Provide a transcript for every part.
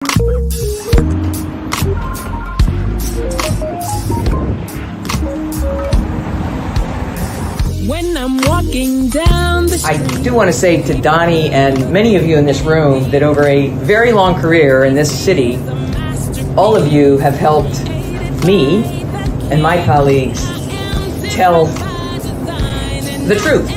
When I'm walking down the street. I do want to say to Donnie and many of you in this room that over a very long career in this city, all of you have helped me and my colleagues tell the truth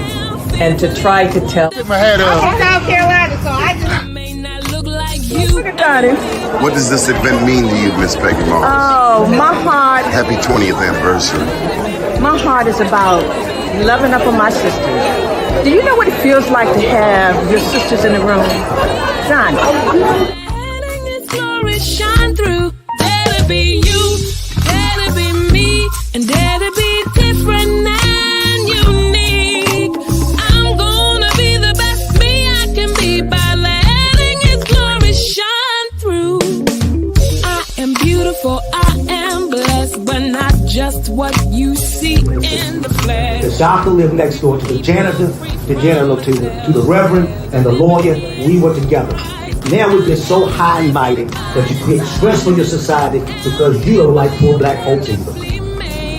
and to try to tell. Get my hat up. I'm from South Carolina, so I just May not look like you. look at Donnie. What does this event mean to you, Miss Peggy Morris? Oh, my heart, Happy 20th anniversary. my heart is about loving up on my sisters. Do you know what it feels like to have your sisters in the room? Donnie. Letting its glory shine through. Dare to be you, dare to be me, and dare to be different and unique. I'm gonna be the best me I can be by letting its glory shine through. I am beautiful, I am blessed, but not just what you see in the flesh. The doctor lived next door to the janitor to the reverend, and the lawyer. We were together. Now we've been so high and mighty that you create stress for your society because you don't like poor black folks either.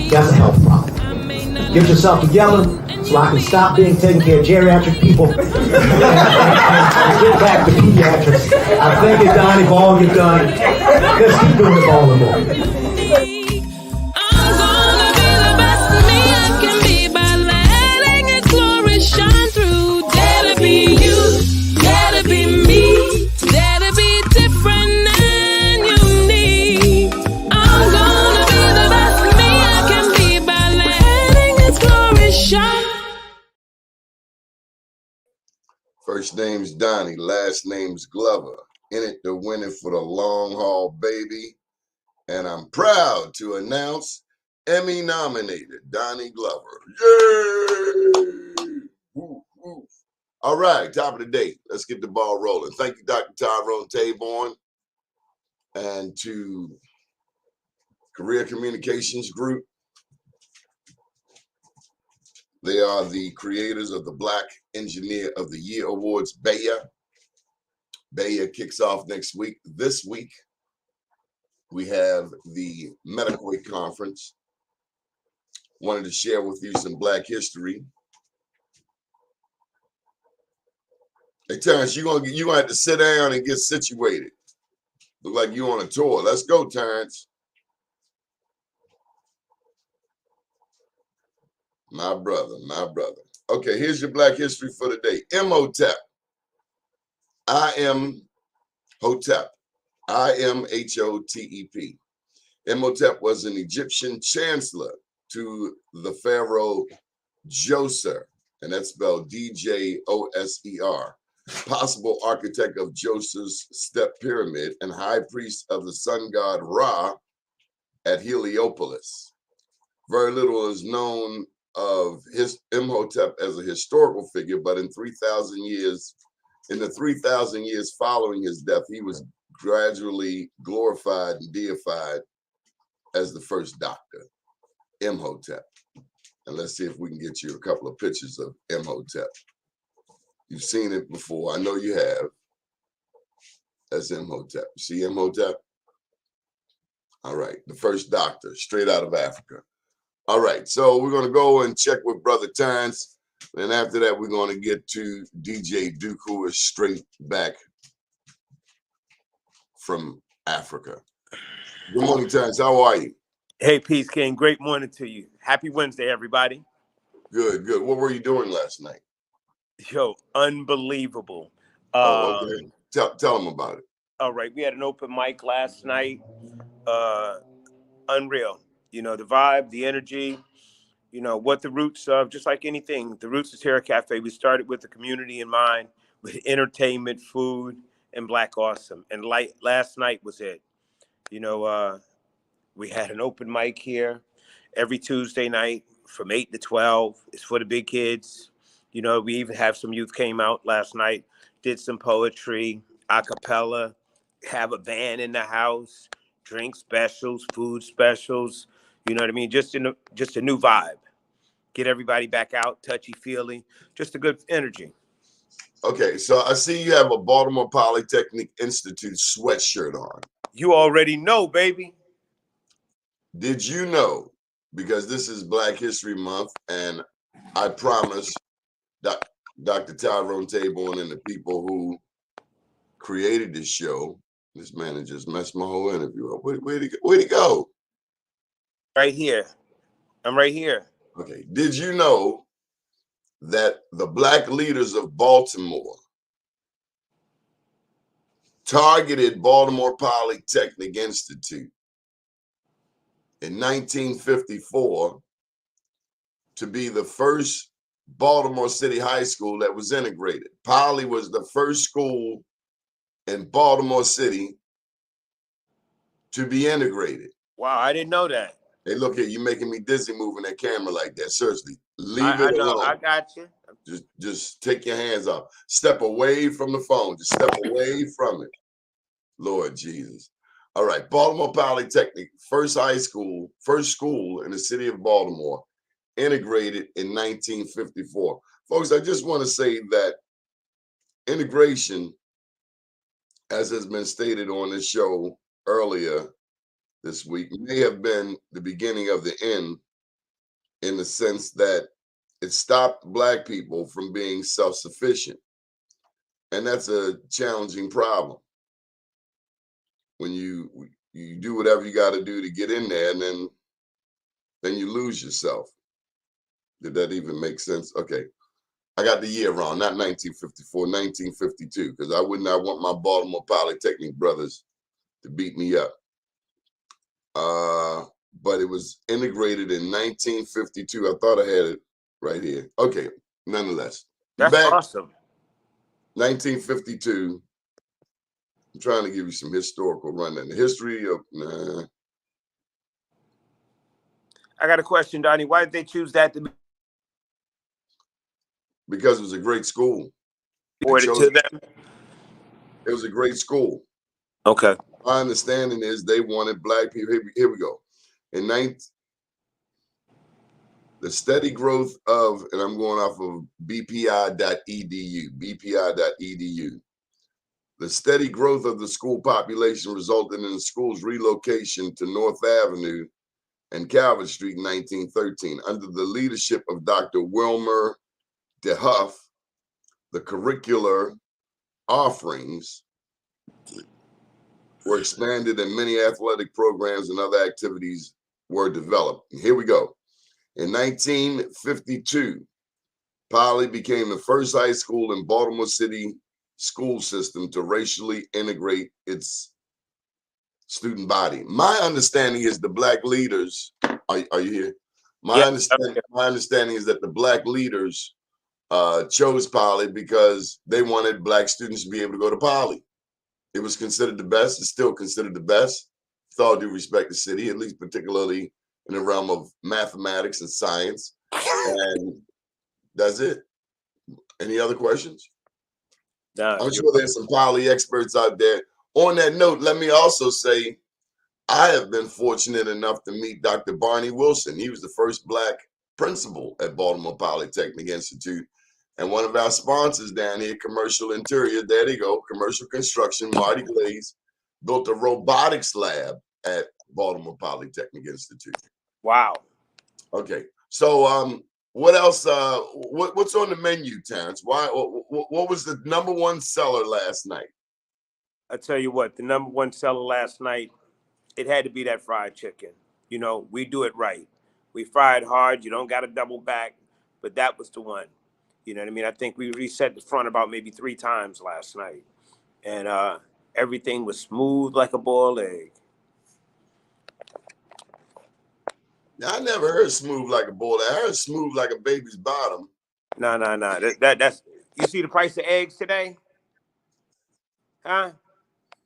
That's a health problem. Get yourself together so I can stop being taking care of geriatric people and get back to pediatrics. I thank you, Donnie, for all you've done. Let's keep doing it all the more. I'm gonna be the best me I can be by letting its glory shine through. Dare to be you, dare to be me, dare to be different and unique. I'm gonna be the best me I can be by letting its glory shine. First name's Donnie, last name's Glover. In it to win it for the long haul, baby. And I'm proud to announce Emmy nominated Donnie Glover. Yay! Woo, woo. All right, top of the day. Let's get the ball rolling. Thank you, Dr. Tyrone Taborn, and to Career Communications Group. They are the creators of the Black Engineer of the Year Awards, BEYA. BEYA kicks off next week. This week, we have the Medical Week Conference. Wanted to share with you some Black history. Hey, Terrence, you're gonna have to sit down and get situated. Look like you on a tour. Let's go, Terrence. My brother, my brother. Okay, here's your Black history for the day. Imhotep. I am Hotep. I-M-H-O-T-E-P. Imhotep was an Egyptian chancellor to the pharaoh Djoser, and that's spelled D-J-O-S-E-R, possible architect of Djoser's step pyramid and high priest of the sun god Ra at Heliopolis. Very little is known of his Imhotep as a historical figure, but in the 3,000 years following his death, he was gradually glorified and deified as the first doctor, Imhotep. And let's see if we can get you a couple of pictures of Imhotep. You've seen it before. I know you have. That's Imhotep. You see Imhotep? All right. The first doctor, straight out of Africa. All right. So we're going to go and check with Brother Terrence. And after that, we're going to get to DJ Duke, who is straight back from Africa. Good morning, Terrence. How are you? Hey, Peace King. Great morning to you. Happy Wednesday, everybody. Good, good. What were you doing last night? Yo, unbelievable. Okay. Tell them about it. All right. We had an open mic last night. Unreal. You know, the vibe, the energy, you know, what the roots of, just like anything, the roots of Terra Cafe. We started with the community in mind, with entertainment, food, and Black Awesome. And last night was it. You know, we had an open mic here every Tuesday night from 8 to 12. It's for the big kids. You know, we even have some youth came out last night, did some poetry, a cappella, have a band in the house, drink specials, food specials. You know what I mean? Just a new vibe. Get everybody back out, touchy-feely, just a good energy. Okay, so I see you have a Baltimore Polytechnic Institute sweatshirt on. You already know, baby. Did you know, because this is Black History Month, and I promise Dr. Tyrone Taborn and the people who created this show, this man has just messed my whole interview up. Where'd he go? Right here. I'm right here. Okay, did you know that the Black leaders of Baltimore targeted Baltimore Polytechnic Institute in 1954 to be the first Baltimore City high school that was integrated? Poly was the first school in Baltimore City to be integrated. Wow, I didn't know that. Hey, look here, you're making me dizzy moving that camera like that. Seriously, leave I it know, alone. I got you. Just take your hands off. Step away from the phone. Just step away from it. Lord Jesus. All right, Baltimore Polytechnic, first school in the city of Baltimore, integrated in 1954. Folks, I just want to say that integration, as has been stated on this show earlier this week, may have been the beginning of the end, in the sense that it stopped Black people from being self-sufficient. And that's a challenging problem. When you do whatever you got to do to get in there, and then you lose yourself. Did that even make sense? Okay. I got the year wrong, not 1954, 1952, because I would not want my Baltimore Polytechnic brothers to beat me up. But it was integrated in 1952. I thought I had it right here. Okay, nonetheless. That's awesome. 1952. I'm trying to give you some historical rundown. The history of, I got a question, Donnie. Why did they choose that to be? Because it was a great school. To them? It was a great school. Okay. My understanding is they wanted Black people. Here we go. The steady growth of, and I'm going off of bpi.edu, bpi.edu. The steady growth of the school population resulted in the school's relocation to North Avenue and Calvert Street in 1913. Under the leadership of Dr. Wilmer DeHuff, the curricular offerings were expanded and many athletic programs and other activities were developed. And here we go. In 1952, Poly became the first high school in Baltimore City school system to racially integrate its student body. My understanding is the Black leaders, are you here? My understanding is that the Black leaders chose Poly because they wanted Black students to be able to go to Poly. It was considered the best. It's still considered the best, with all due respect to the city, at least particularly in the realm of mathematics and science. And that's it. Any other questions? I'm sure there's some Poly experts out there. On that note, let me also say, I have been fortunate enough to meet Dr. Barney Wilson. He was the first Black principal at Baltimore Polytechnic Institute. And one of our sponsors down here, Commercial Interior, there they go, Commercial Construction, Marty Glaze, built a robotics lab at Baltimore Polytechnic Institute. Wow. Okay, so what else? What's on the menu, Terrence? What was the #1 seller last night? I tell you what, the #1 seller last night, it had to be that fried chicken. You know, we do it right. We fry it hard. You don't got to double back, but that was the one. You know what I mean? I think we reset the front about maybe 3 times last night, and everything was smooth like a boiled egg. Now, I never heard smooth like a boiled egg. I heard smooth like a baby's bottom. No. That's you see the price of eggs today? Huh?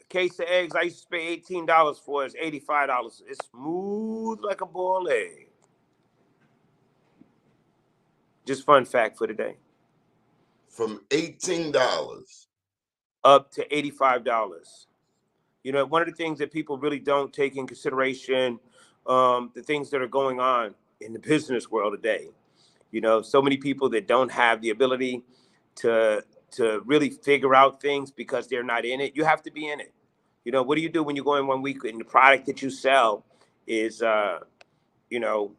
A case of eggs I used to pay $18 for is $85. It's smooth like a boiled egg. Just fun fact for today. From $18 up to $85. You know, one of the things that people really don't take in consideration, the things that are going on in the business world today. You know, so many people that don't have the ability to to really figure out things because they're not in it. You have to be in it. You know, what do you do when you go in 1 week and the product that you sell is, you know,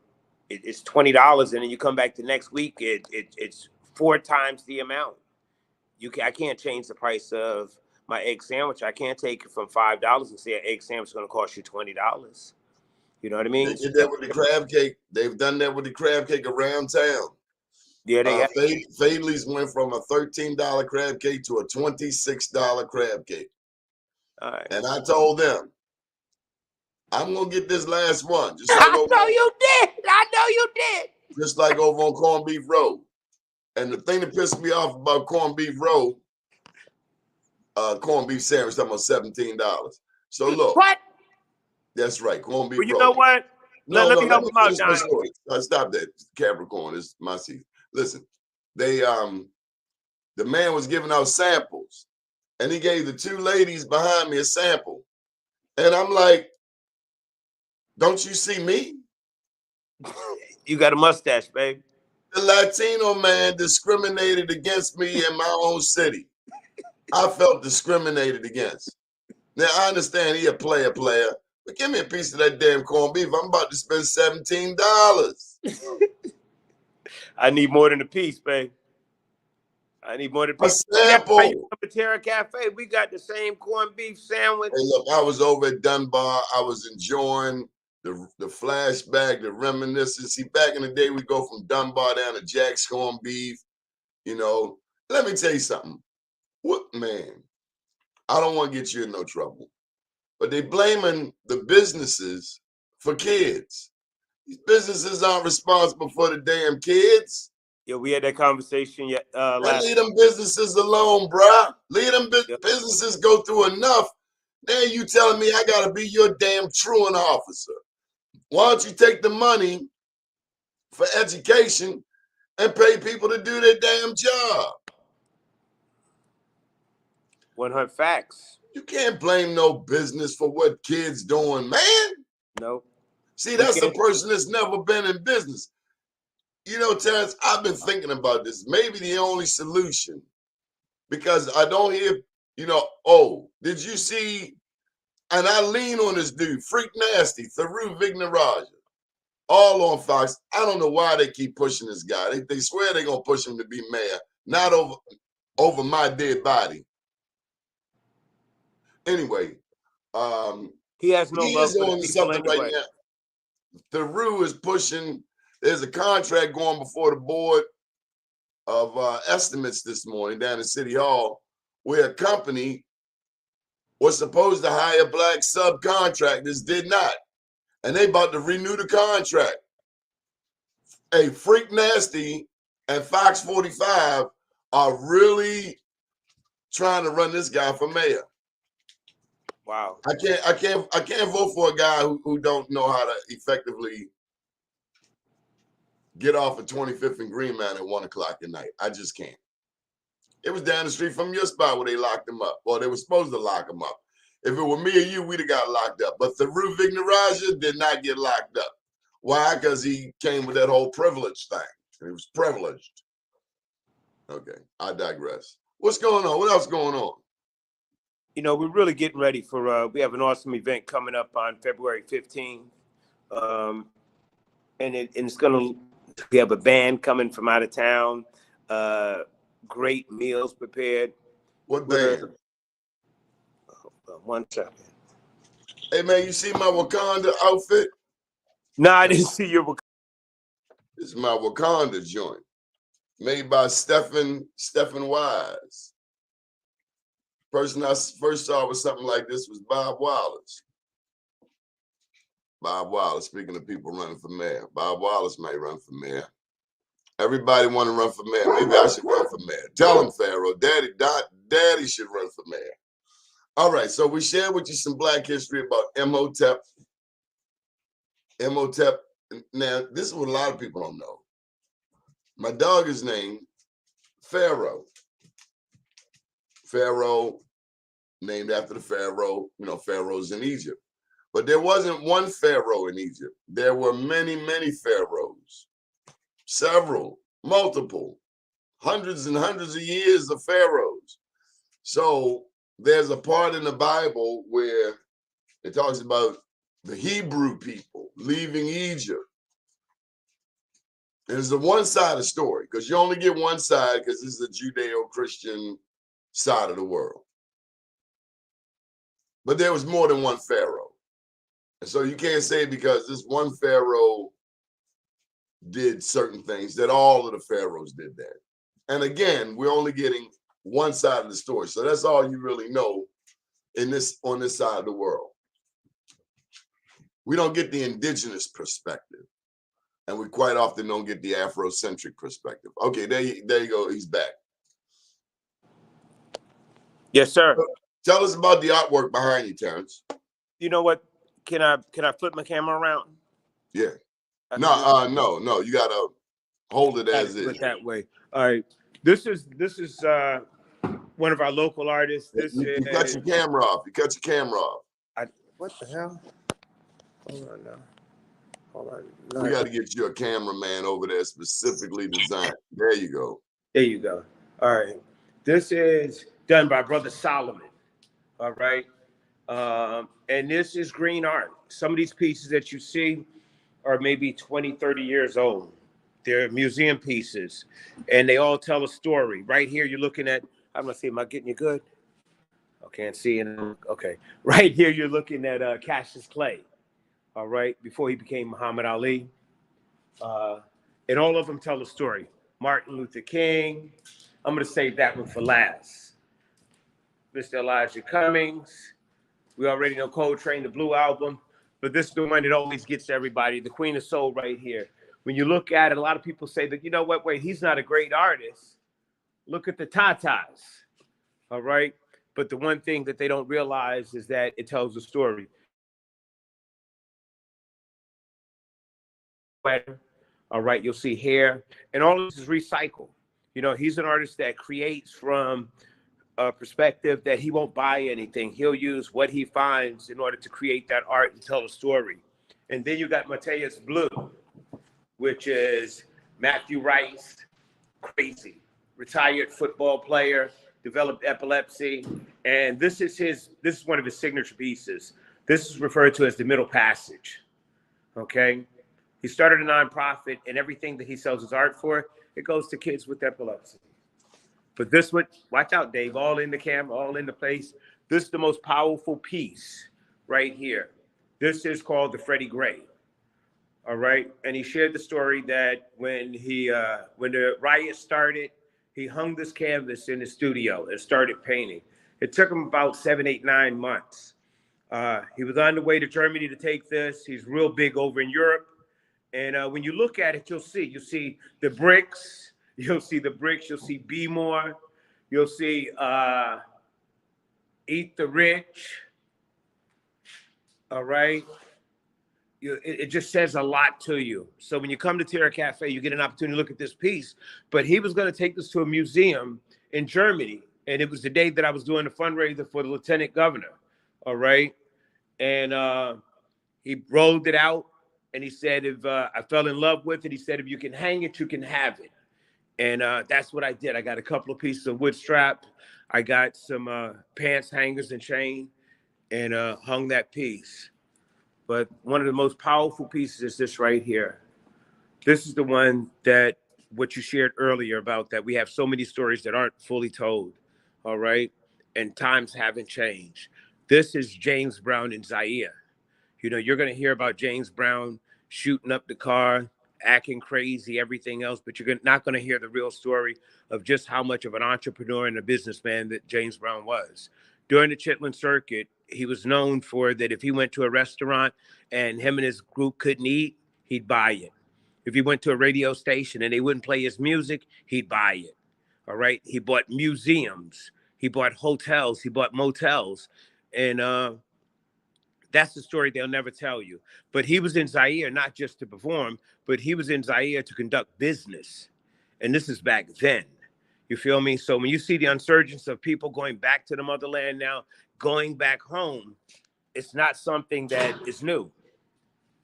it's $20, and then you come back the next week, it's 4 times the amount. I can't change the price of my egg sandwich. I can't take it from $5 and say an egg sandwich is going to cost you $20. You know what I mean? They did that with the crab cake. They've done that with the crab cake around town. Yeah, they have. Fadley's went from a $13 crab cake to a $26 crab cake. All right. And I told them, I'm gonna get this last one. Just I know you did. I know you did. Just like over on Corned Beef Road. And the thing that pissed me off about Corned Beef Road, corned beef sandwich, talking about $17. So look. What? That's right, Corned Beef Well, you Road. know what? Let me help him out, finish my John. story. Stop that, Capricorn. It's my season. Listen, they the man was giving out samples, and he gave the 2 ladies behind me a sample, and I'm like, "Don't you see me?" You got a mustache, babe. The Latino man discriminated against me in my own city. I felt discriminated against. Now I understand he a player, but give me a piece of that damn corned beef. I'm about to spend $17. I need more than a piece, babe. I need more than a A piece. sample. Hey, Terra Cafe, we got the same corned beef sandwich. Hey, look, I was over at Dunbar. I was enjoying the flashback, the reminiscence. See, back in the day, we go from Dunbar down to Jack's corned beef. You know, let me tell you something. What, man, I don't want to get you in no trouble, but they blaming the businesses for kids. These businesses aren't responsible for the damn kids. Yeah, we had that conversation last. Leave them businesses alone, bruh. Leave them businesses go through enough. Now you telling me I gotta be your damn truant officer. Why don't you take the money for education and pay people to do their damn job? 100 facts. You can't blame no business for what kids doing, man. No. See, that's a person that's never been in business. You know, Terrence, I've been thinking about this. Maybe the only solution, because I don't hear, you know, oh, did you see, and I lean on this dude, Freak Nasty, Thiru Vignarajah, all on Fox. I don't know why they keep pushing this guy. They swear they're going to push him to be mayor, not over my dead body. Anyway, he has no love for the people anyway. Right now. Thiru is pushing. There's a contract going before the board of estimates this morning down in City Hall, where a company was supposed to hire black subcontractors, did not. And they about to renew the contract. Hey, Freak Nasty and Fox 45 are really trying to run this guy for mayor. Wow. I can't vote for a guy who don't know how to effectively get off of 25th and Green Mountain at 1 o'clock at night. I just can't. It was down the street from your spot where they locked him up. Or they were supposed to lock him up. If it were me or you, we'd have got locked up. But Thiru Vignarajah did not get locked up. Why? Because he came with that whole privilege thing. He was privileged. Okay, I digress. What's going on? What else going on? You know, we're really getting ready for, we have an awesome event coming up on February 15th. And it's going to, we have a band coming from out of town. Great meals prepared. What band? One second. Hey, man, you see my Wakanda outfit? No, I didn't see your Wakanda. This is my Wakanda joint. Made by Stephen Wise. Person I first saw with something like this was Bob Wallace. Bob Wallace, speaking of people running for mayor. Bob Wallace may run for mayor. Everybody want to run for mayor. Maybe I should run for mayor. Tell him, Pharaoh. Daddy should run for mayor. All right, so we shared with you some Black history about Imhotep. Imhotep. Now, this is what a lot of people don't know. My dog is named Pharaoh. Pharaoh, named after the Pharaoh, you know, Pharaohs in Egypt. But there wasn't one Pharaoh in Egypt. There were many, many Pharaohs. Several, multiple. hundreds and hundreds of years of pharaohs. So there's a part in the Bible where it talks about the Hebrew people leaving Egypt. And it's a one-sided story because you only get one side because this is a Judeo-Christian side of the world. But there was more than one pharaoh. And so you can't say because this one pharaoh did certain things that all of the pharaohs did that. And again, we're only getting one side of the story. So that's all you really know on this side of the world. We don't get the indigenous perspective. And we quite often don't get the Afrocentric perspective. Okay, there you go. He's back. Yes, sir. Tell us about the artwork behind you, Terrence. You know what? Can I flip my camera around? Yeah. No. You gotta hold it as is. That way. All right. This is one of our local artists. You cut your camera off. What the hell? Hold on now. Hold on. We got to get you a cameraman over there specifically designed. There you go. There you go. All right. This is done by Brother Solomon. All right. And this is green art. Some of these pieces that you see are maybe 20, 30 years old. They're museum pieces, and they all tell a story. Right here, you're looking at, I'm going to see, am I getting you good? I can't see. Okay. Right here, you're looking at Cassius Clay. All right, before he became Muhammad Ali. And all of them tell a story. Martin Luther King. I'm going to save that one for last. Mr. Elijah Cummings. We already know Coltrane, the Blue Album. But this is the one that always gets everybody. The Queen of Soul right here. When you look at it, a lot of people say that, you know what, wait, he's not a great artist. Look at the tatas. All right. But the one thing that they don't realize is that it tells a story. All right, you'll see hair, and all of this is recycled. You know, he's an artist that creates from a perspective that he won't buy anything. He'll use what he finds in order to create that art and tell a story. And then you got Mateus Blue, which is Matthew Rice, crazy, retired football player, developed epilepsy, and this is one of his signature pieces. This is referred to as the Middle Passage. Okay. He started a nonprofit, and everything that he sells his art for, it goes to kids with epilepsy. But this one, watch out, Dave, all in the camera, all in the place. This is the most powerful piece right here. This is called the Freddie Gray. All right. And he shared the story that when the riot started, he hung this canvas in the studio and started painting. It took him about 7, 8, 9 months. He was on the way to Germany to take this. He's real big over in Europe. And when you look at it, you'll see the bricks. You'll see Be More. You'll see Eat the Rich. All right. It just says a lot to you. So when you come to Terra Cafe, you get an opportunity to look at this piece. But he was going to take this to a museum in Germany. And it was the day that I was doing the fundraiser for the lieutenant governor. All right. And he rolled it out. And he said, if I fell in love with it, he said, if you can hang it, you can have it. And that's what I did. I got a couple of pieces of wood strap. I got some pants hangers and chain and hung that piece. But one of the most powerful pieces is this right here. This is the one that what you shared earlier about that we have so many stories that aren't fully told. All right. And times haven't changed. This is James Brown in Zaire. You know, you're going to hear about James Brown shooting up the car, acting crazy, everything else, but you're not going to hear the real story of just how much of an entrepreneur and a businessman that James Brown was. During the Chitlin Circuit, he was known for that if he went to a restaurant and him and his group couldn't eat, he'd buy it. If he went to a radio station and they wouldn't play his music, he'd buy it. All right. He bought museums. He bought hotels. He bought motels. And, that's the story they'll never tell you. But he was in Zaire, not just to perform, but he was in Zaire to conduct business. And this is back then. You feel me? So when you see the insurgence of people going back to the motherland now, going back home, it's not something that is new.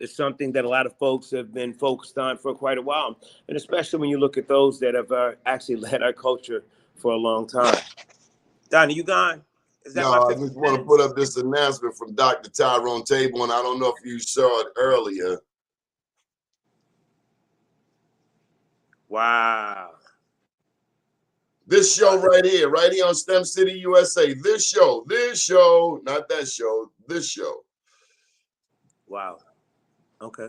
It's something that a lot of folks have been focused on for quite a while, and especially when you look at those that have actually led our culture for a long time. Donnie, you gone? Is that my No, I 50 just want to minutes? put up this announcement from Dr. Tyrone Taborn. I don't know if you saw it earlier. Wow. This show right here on STEM City USA. This show, not that show, this show. Wow. Okay.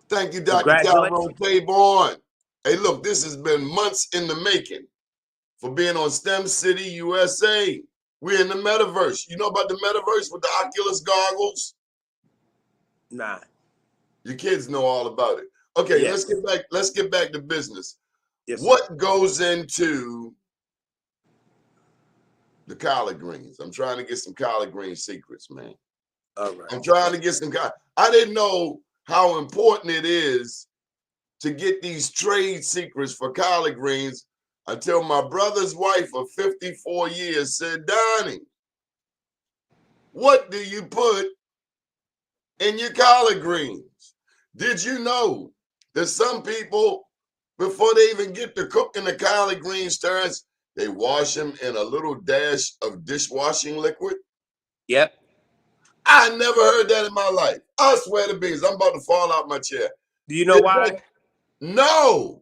Thank you, Dr. Tyrone Taborn. Hey, look, this has been months in the making for being on STEM City USA. We're in the metaverse. You know about the metaverse with the Oculus goggles? Nah. Your kids know all about it. Okay, Yes. let's get back to business. Yes, sir. What goes into the collard greens? I'm trying to get some collard green secrets, man. All right. I'm trying to get some I didn't know how important it is to get these trade secrets for collard greens until my brother's wife of 54 years said, Donnie, what do you put in your collard greens? Did you know that some people, before they even get to cooking the collard greens turns, they wash them in a little dash of dishwashing liquid? Yep. I never heard that in my life. I swear to beans, I'm about to fall out my chair. Do you know why? No.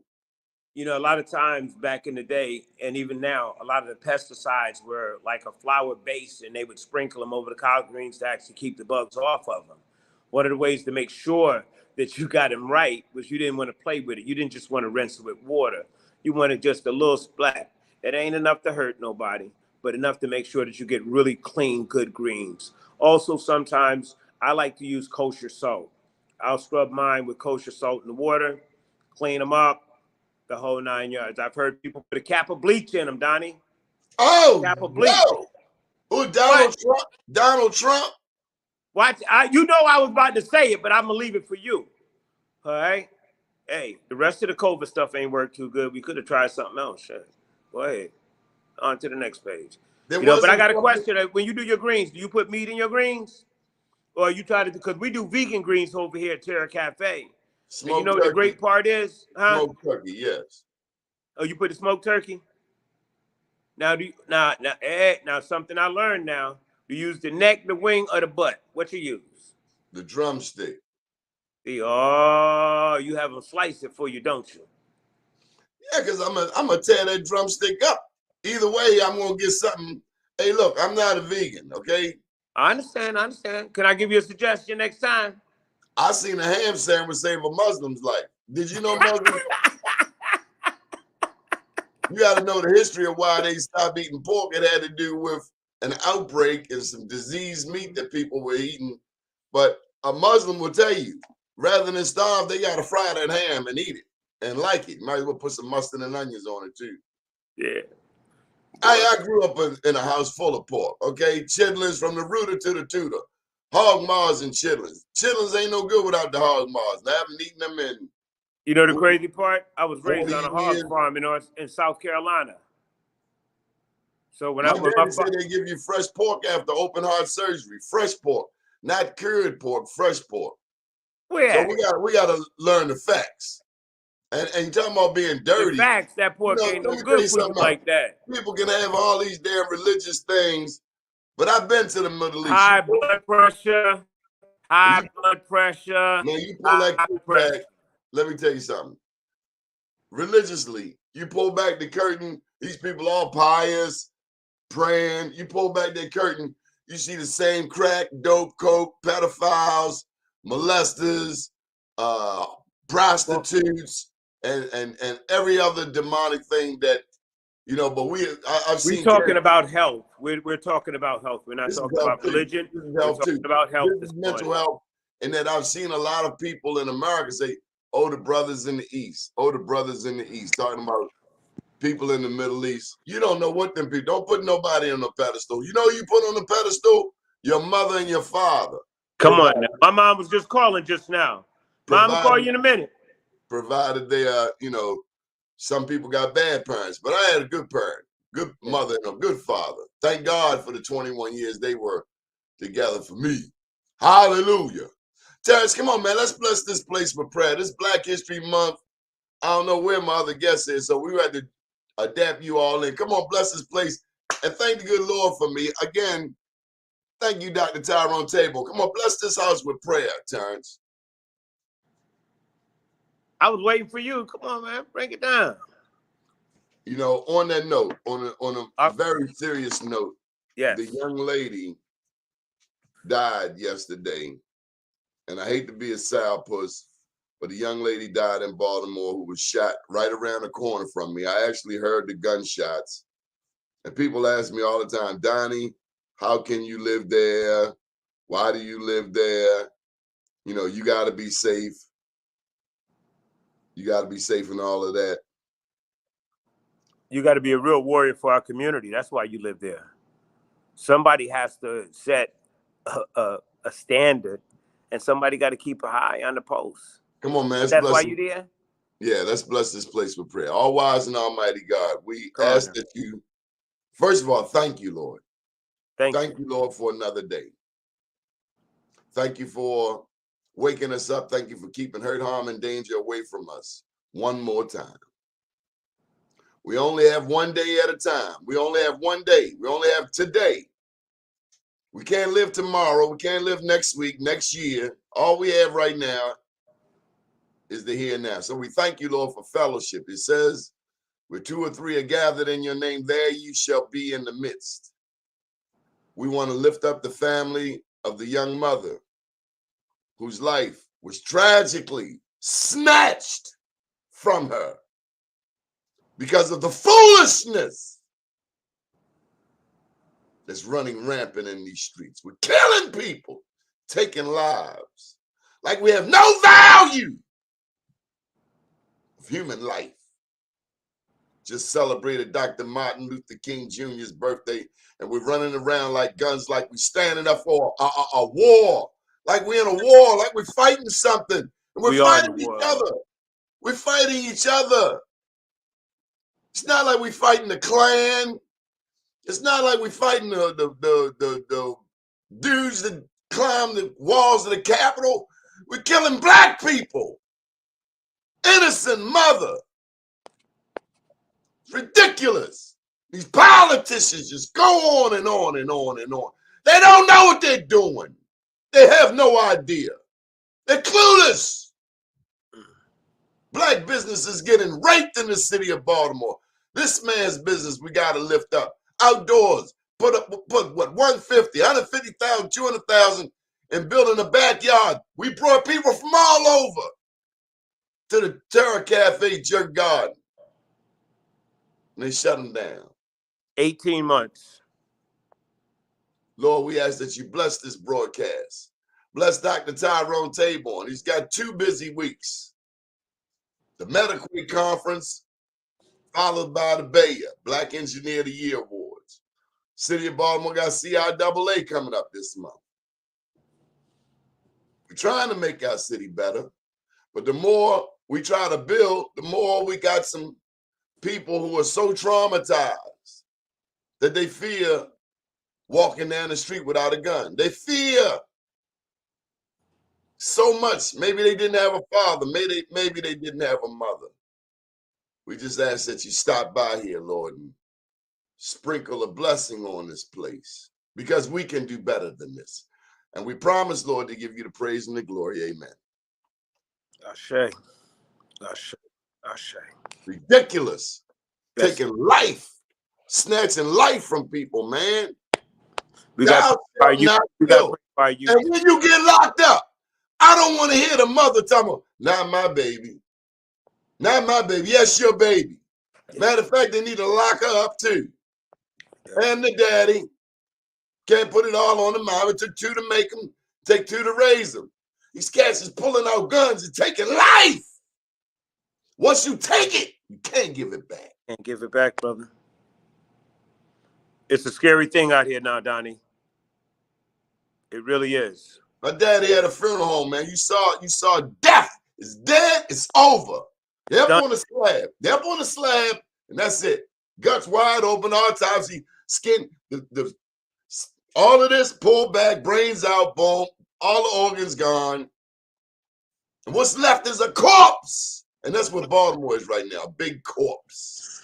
You know, a lot of times back in the day, and even now, a lot of the pesticides were like a flour base, and they would sprinkle them over the collard greens to actually keep the bugs off of them. One of the ways to make sure that you got them right was you didn't want to play with it. You didn't just want to rinse it with water. You wanted just a little splat. It ain't enough to hurt nobody, but enough to make sure that you get really clean, good greens. Also, sometimes I like to use kosher salt. I'll scrub mine with kosher salt in the water, clean them up, the whole 9 yards. I've heard people put a cap of bleach in them, Donnie. Oh, Cap of bleach. no. Who, Donald Trump? Donald Trump? Watch, you know I was about to say it, but I'm going to leave it for you. All right? Hey, the rest of the COVID stuff ain't worked too good. We could have tried something else. Shit. Go ahead. On to the next page. But I got a question. When you do your greens, do you put meat in your greens? Or you try to, because we do vegan greens over here at Terra Cafe. And you know what the great part is? Huh? Smoked turkey, yes. Oh, you put the smoked turkey? Now, now something I learned now. You use the neck, the wing, or the butt? What you use? The drumstick. Oh, you have them slice it for you, don't you? Yeah, because I'm gonna tear that drumstick up. Either way, I'm gonna get something. Hey, look, I'm not a vegan, okay? I understand. Can I give you a suggestion next time? I seen a ham sandwich save a Muslim's life. Did you know Muslims? You got to know the history of why they stopped eating pork. It had to do with an outbreak and some diseased meat that people were eating. But a Muslim will tell you, rather than starve, they got to fry that ham and eat it and like it. Might as well put some mustard and onions on it too. Yeah. I grew up in a house full of pork, okay? Chitlins from the rooter to the tutor. Hog maws and chitlins. Chitlins ain't no good without the hog maws. I haven't eaten them in. You know the crazy part? I was raised on a hog farm in South Carolina. So when my daddy said they give you fresh pork after open heart surgery. Fresh pork, not cured pork, fresh pork. Where? So we got to learn the facts. And you talking about being dirty. The facts, that pork ain't no good for you like that. People can have all these damn religious things, but I've been to the Middle East. High blood pressure. Man, you pull that curtain back. Let me tell you something. Religiously, you pull back the curtain. These people all pious, praying. You pull back that curtain, you see the same crack, dope, coke, pedophiles, molesters, prostitutes, and every other demonic thing that, you know, but I've seen. We're talking about health. We're talking about health. We're not talking about religion. We're talking about health. This is mental health. And that I've seen a lot of people in America say, oh, the brothers in the East. Oh, the brothers in the East. Talking about people in the Middle East. You don't know what them people, don't put nobody on a pedestal. You know who you put on the pedestal? Your mother and your father. Come on now. My mom was just calling just now. Mom will call you in a minute. Provided they are, you know, some people got bad parents, but I had a good parent, good mother, and a good father. Thank God for the 21 years they were together for me. Hallelujah. Terrence, come on, man. Let's bless this place with prayer. This Black History Month. I don't know where my other guest is, so we had to adapt you all in. Come on, bless this place. And thank the good Lord for me. Again, thank you, Dr. Tyrone Table. Come on, bless this house with prayer, Terrence. I was waiting for you. Come on, man. Break it down. You know, on that note, on a very serious note, Yes. the young lady died yesterday. And I hate to be a sourpuss, but a young lady died in Baltimore who was shot right around the corner from me. I actually heard the gunshots. And people ask me all the time, Donnie, how can you live there? Why do you live there? You know, you got to be safe. You got to be safe and all of that. You got to be a real warrior for our community. That's why you live there. Somebody has to set a standard, and somebody got to keep an eye on the post. Come on, man. That's why you there? Yeah, let's bless this place with prayer. All wise and almighty God, we ask that you, first of all, thank you, Lord. Thank you, Lord, for another day. Thank you for waking us up. Thank you for keeping hurt, harm, and danger away from us one more time. We only have one day at a time. We only have one day. We only have today. We can't live tomorrow. We can't live next week, next year. All we have right now is the here and now. So we thank you, Lord, for fellowship. It says, where 2 or 3 are gathered in your name, there you shall be in the midst. We want to lift up the family of the young mother whose life was tragically snatched from her because of the foolishness that's running rampant in these streets. We're killing people, taking lives, like we have no value of human life. Just celebrated Dr. Martin Luther King Jr.'s birthday, and we're running around like guns, like we're standing up for a war, like we're in a war, like we're fighting something. And we're fighting each other. We're fighting each other. It's not like we're fighting the Klan. It's not like we're fighting the dudes that climb the walls of the Capitol. We're killing black people. Innocent mother. It's ridiculous. These politicians just go on and on and on and on. They don't know what they're doing. They have no idea. They're clueless. Black businesses getting raped in the city of Baltimore. This man's business we got to lift up. Outdoors, put what, 150, 150,000, 200,000 and building a backyard. We brought people from all over to the Terra Cafe Jerk Garden. And they shut them down. 18 months. Lord, we ask that you bless this broadcast. Bless Dr. Tyrone Taborn. He's got 2 busy weeks. The Medical Conference, followed by the Bayer Black Engineer of the Year Awards. City of Baltimore got CIAA coming up this month. We're trying to make our city better, but the more we try to build, the more we got some people who are so traumatized that they fear walking down the street without a gun. They fear so much. Maybe they didn't have a father. Maybe they didn't have a mother. We just ask that you stop by here, Lord, and sprinkle a blessing on this place, because we can do better than this. And we promise, Lord, to give you the praise and the glory. Amen. Ashe. Ashe. Ashe. Ridiculous. Yes. Taking life, snatching life from people, man. We got you. We got you. And when you get locked up, I don't want to hear the mother tell me, not my baby. Not my baby. Yes, your baby. Matter of fact, they need to lock her up too. And the daddy. Can't put it all on the mom. It took 2 to make them, take 2 to raise them. These cats is pulling out guns and taking life. Once you take it, you can't give it back. Can't give it back, brother. It's a scary thing out here now, Donnie. It really is. My daddy had a funeral home, man. You saw death. It's dead. It's over. They're up on the slab. They're up on the slab, and that's it. Guts wide open, autopsy, skin, all of this pulled back, brains out, bone, all the organs gone. And what's left is a corpse. And that's what Baltimore is right now, a big corpse.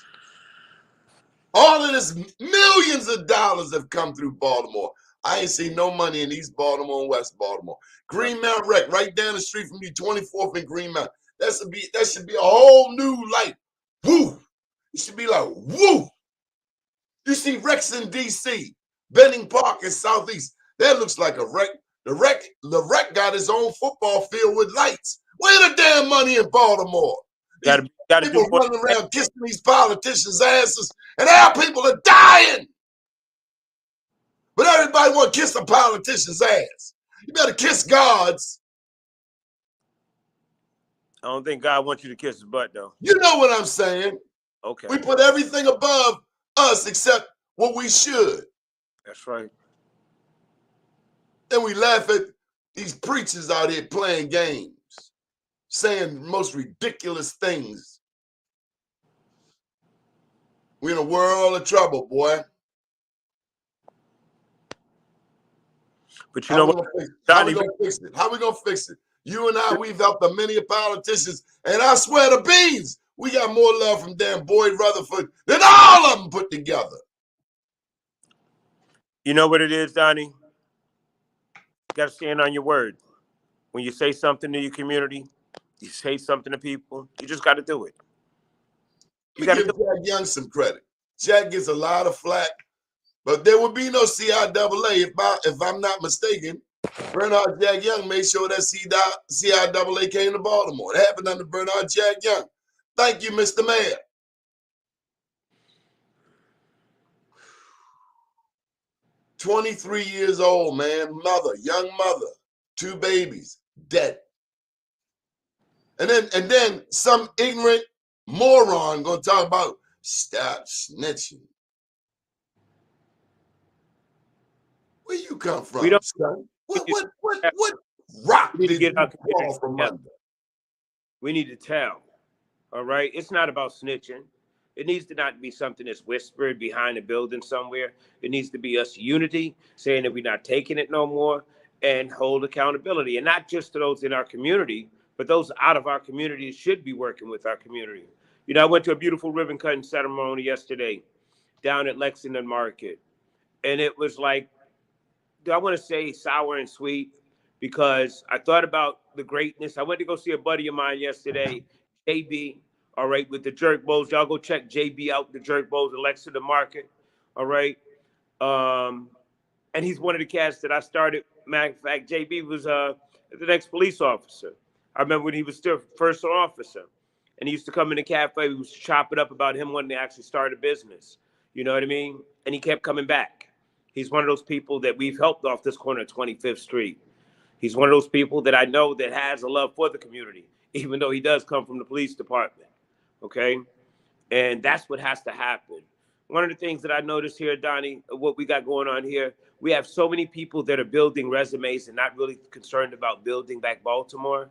All of this, millions of dollars have come through Baltimore. I ain't seen no money in East Baltimore and West Baltimore. Greenmount Rec, right down the street from you, 24th and Greenmount. That should be a whole new life. Woo! It should be like, woo! You see Rex in D.C., Benning Park in Southeast. That looks like a wreck. The wreck got his own football field with lights. Where the damn money in Baltimore? Gotta People do more. running around kissing these politicians' asses, and our people are dying. But everybody want to kiss a politician's ass. You better kiss God's. I don't think God wants you to kiss his butt, though. You know what I'm saying? Okay. We put everything above us except what we should. That's right. Then we laugh at these preachers out here playing games, saying the most ridiculous things. We're in a world of trouble, boy. But you know what? How we gonna fix it? How we gonna fix it? You and I, we've helped the many politicians, and I swear to beans, we got more love from damn Boyd Rutherford than all of them put together. You know what it is, Donnie? You got to stand on your word. When you say something to your community, you say something to people, you just got to do it. You got to give do it. Jack Young some credit. Jack gets a lot of flack, but there would be no CIAA if I'm not mistaken. Bernard Jack Young made sure that CIAA came to Baltimore. It happened under Bernard Jack Young. Thank you, Mr. Mayor. "23 years old, man, young mother, 2 babies, dead. And then some ignorant moron gonna talk about stop snitching. Where you come from, We don't- son? What rock We need to did get you our fall community from together. under? We need to tell. All right? It's not about snitching. It needs to not be something that's whispered behind a building somewhere. It needs to be us unity, saying that we're not taking it no more, and hold accountability. And not just to those in our community, but those out of our community should be working with our community. You know, I went to a beautiful ribbon cutting ceremony yesterday down at Lexington Market. And it was like, I want to say sour and sweet, because I thought about the greatness. I went to go see a buddy of mine yesterday, JB, all right, with the Jerk Bowls. Y'all go check JB out, the Jerk Bowls, at Lexington Market, all right? And he's one of the cats that I started. Matter of fact, JB was the next police officer. I remember when he was still first officer, and he used to come in the cafe. We was chopping up about him wanting to actually start a business. You know what I mean? And he kept coming back. He's one of those people that we've helped off this corner of 25th Street. He's one of those people that I know that has a love for the community, even though he does come from the police department. Okay? And that's what has to happen. One of the things that I noticed here, Donnie, what we got going on here, we have so many people that are building resumes and not really concerned about building back Baltimore.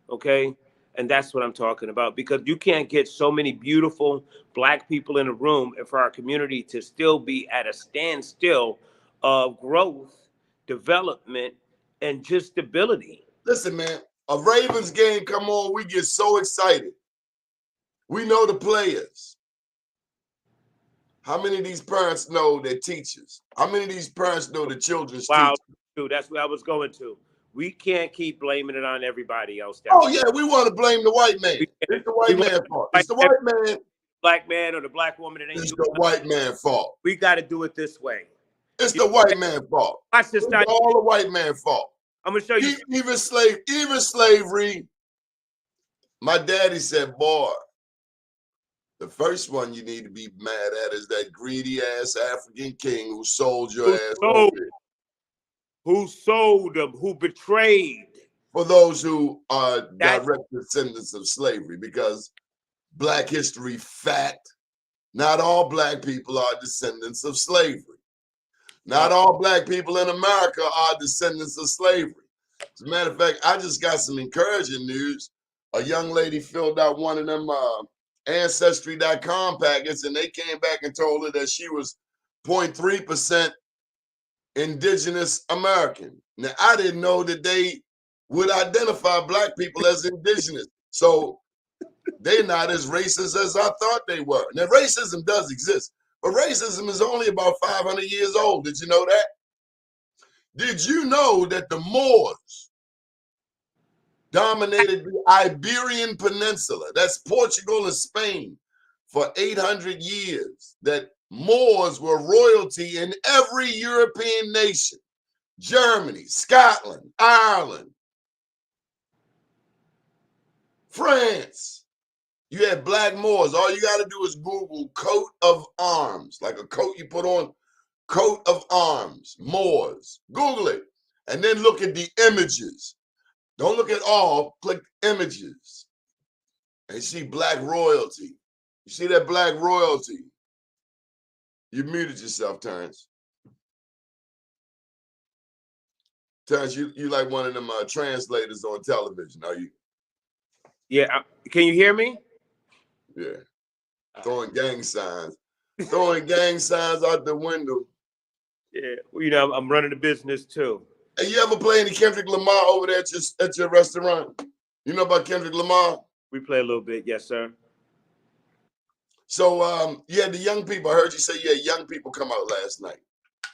Okay? And that's what I'm talking about, because you can't get so many beautiful Black people in a room and for our community to still be at a standstill of growth, development, and just stability. Listen, man, a Ravens game come on, we get so excited. We know the players. How many of these parents know their teachers? How many of these parents know the children's Wow, teachers? dude, that's what I was going to. We can't keep blaming it on everybody else. Oh, yeah, we want to blame the white man. It's the white man's fault. It's the white man. Black man or the Black woman that ain't It's doing the white man's fault. We got to do it this way. It's the white man's fault. Watch this, It's Donnie. all the white man's fault. I'm gonna show you. Even slavery. My daddy said, boy, the first one you need to be mad at is that greedy ass African king who sold your ass over. Who sold them, who betrayed. For those who are direct descendants of slavery, because Black history fact, not all Black people are descendants of slavery. Not all Black people in America are descendants of slavery. As a matter of fact, I just got some encouraging news. A young lady filled out one of them Ancestry.com packets, and they came back and told her that she was 0.3% Indigenous American. Now, I didn't know that they would identify black people as indigenous. So they're not as racist as I thought they were. Now, racism does exist, but racism is only about 500 years old. Did you know that? Did you know that the Moors dominated the Iberian Peninsula? That's Portugal and Spain for 800 years. That Moors were royalty in every European nation. Germany, Scotland, Ireland, France. You had black Moors. All you got to do is Google coat of arms, like a coat you put on, coat of arms, Moors. Google it. And then look at the images. Don't look at all, click images. And see black royalty. You see that black royalty? You muted yourself, Terrence. Terrence, you like one of them translators on television, are you? Yeah. Can you hear me? Yeah. Throwing gang signs. Throwing gang signs out the window. Yeah. Well, you know, I'm running a business too. Hey, you ever play any Kendrick Lamar over there at your restaurant? You know about Kendrick Lamar? We play a little bit, yes, sir. So you had the young people. I heard you say you had young people come out last night.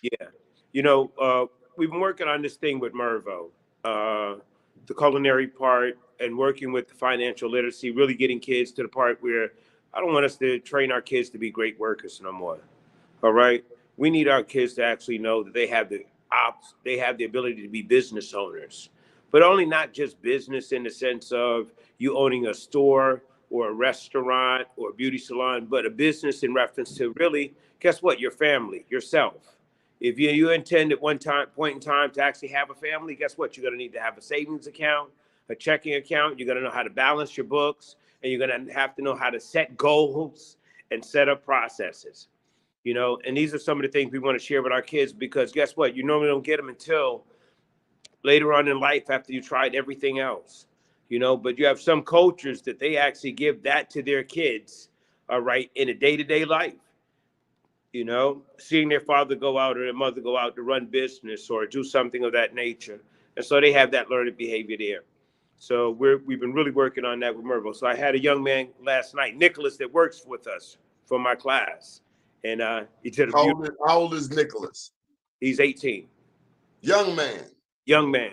Yeah. You know, we've been working on this thing with Mervo, the culinary part, and working with the financial literacy, really getting kids to the part where I don't want us to train our kids to be great workers no more. All right. We need our kids to actually know that they have the ability to be business owners, but only not just business in the sense of you owning a store or a restaurant or a beauty salon, but a business in reference to really, guess what? Your family, yourself. If you intend at point in time to actually have a family, guess what? You're going to need to have a savings account, a checking account. You're going to know how to balance your books, and you're going to have to know how to set goals and set up processes. You know, and these are some of the things we want to share with our kids, because guess what? You normally don't get them until later on in life after you tried everything else, you know, but you have some cultures that they actually give that to their kids, all right, in a day-to-day life, you know, seeing their father go out or their mother go out to run business or do something of that nature. And so they have that learned behavior there. So we've been really working on that with Mervo. So I had a young man last night, Nicholas, that works with us from my class. And he did a beautiful. How old is Nicholas? He's 18. Young man. Young man.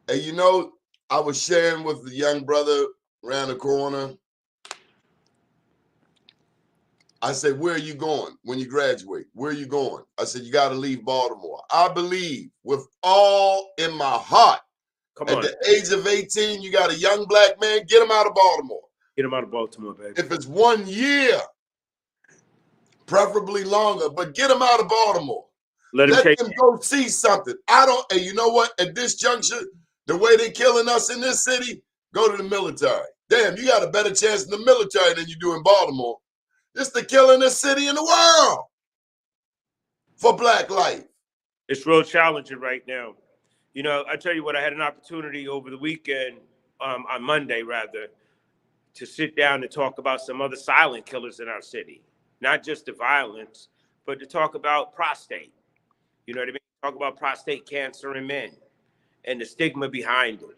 And you know, I was sharing with the young brother around the corner. I said, where are you going when you graduate? Where are you going? I said, you got to leave Baltimore. I believe with all in my heart, at the age of 18, you got a young black man, get him out of Baltimore. Get him out of Baltimore, baby. If it's 1 year, preferably longer, but get him out of Baltimore. Let him go see something. And you know what? At this juncture, the way they killing us in this city, go to the military. Damn, you got a better chance in the military than you do in Baltimore. This the killingest city in the world for black life. It's real challenging right now. You know, I tell you what, I had an opportunity over the weekend, on Monday rather, to sit down and talk about some other silent killers in our city. Not just the violence, but to talk about prostate. You know what I mean? Talk about prostate cancer in men and the stigma behind it.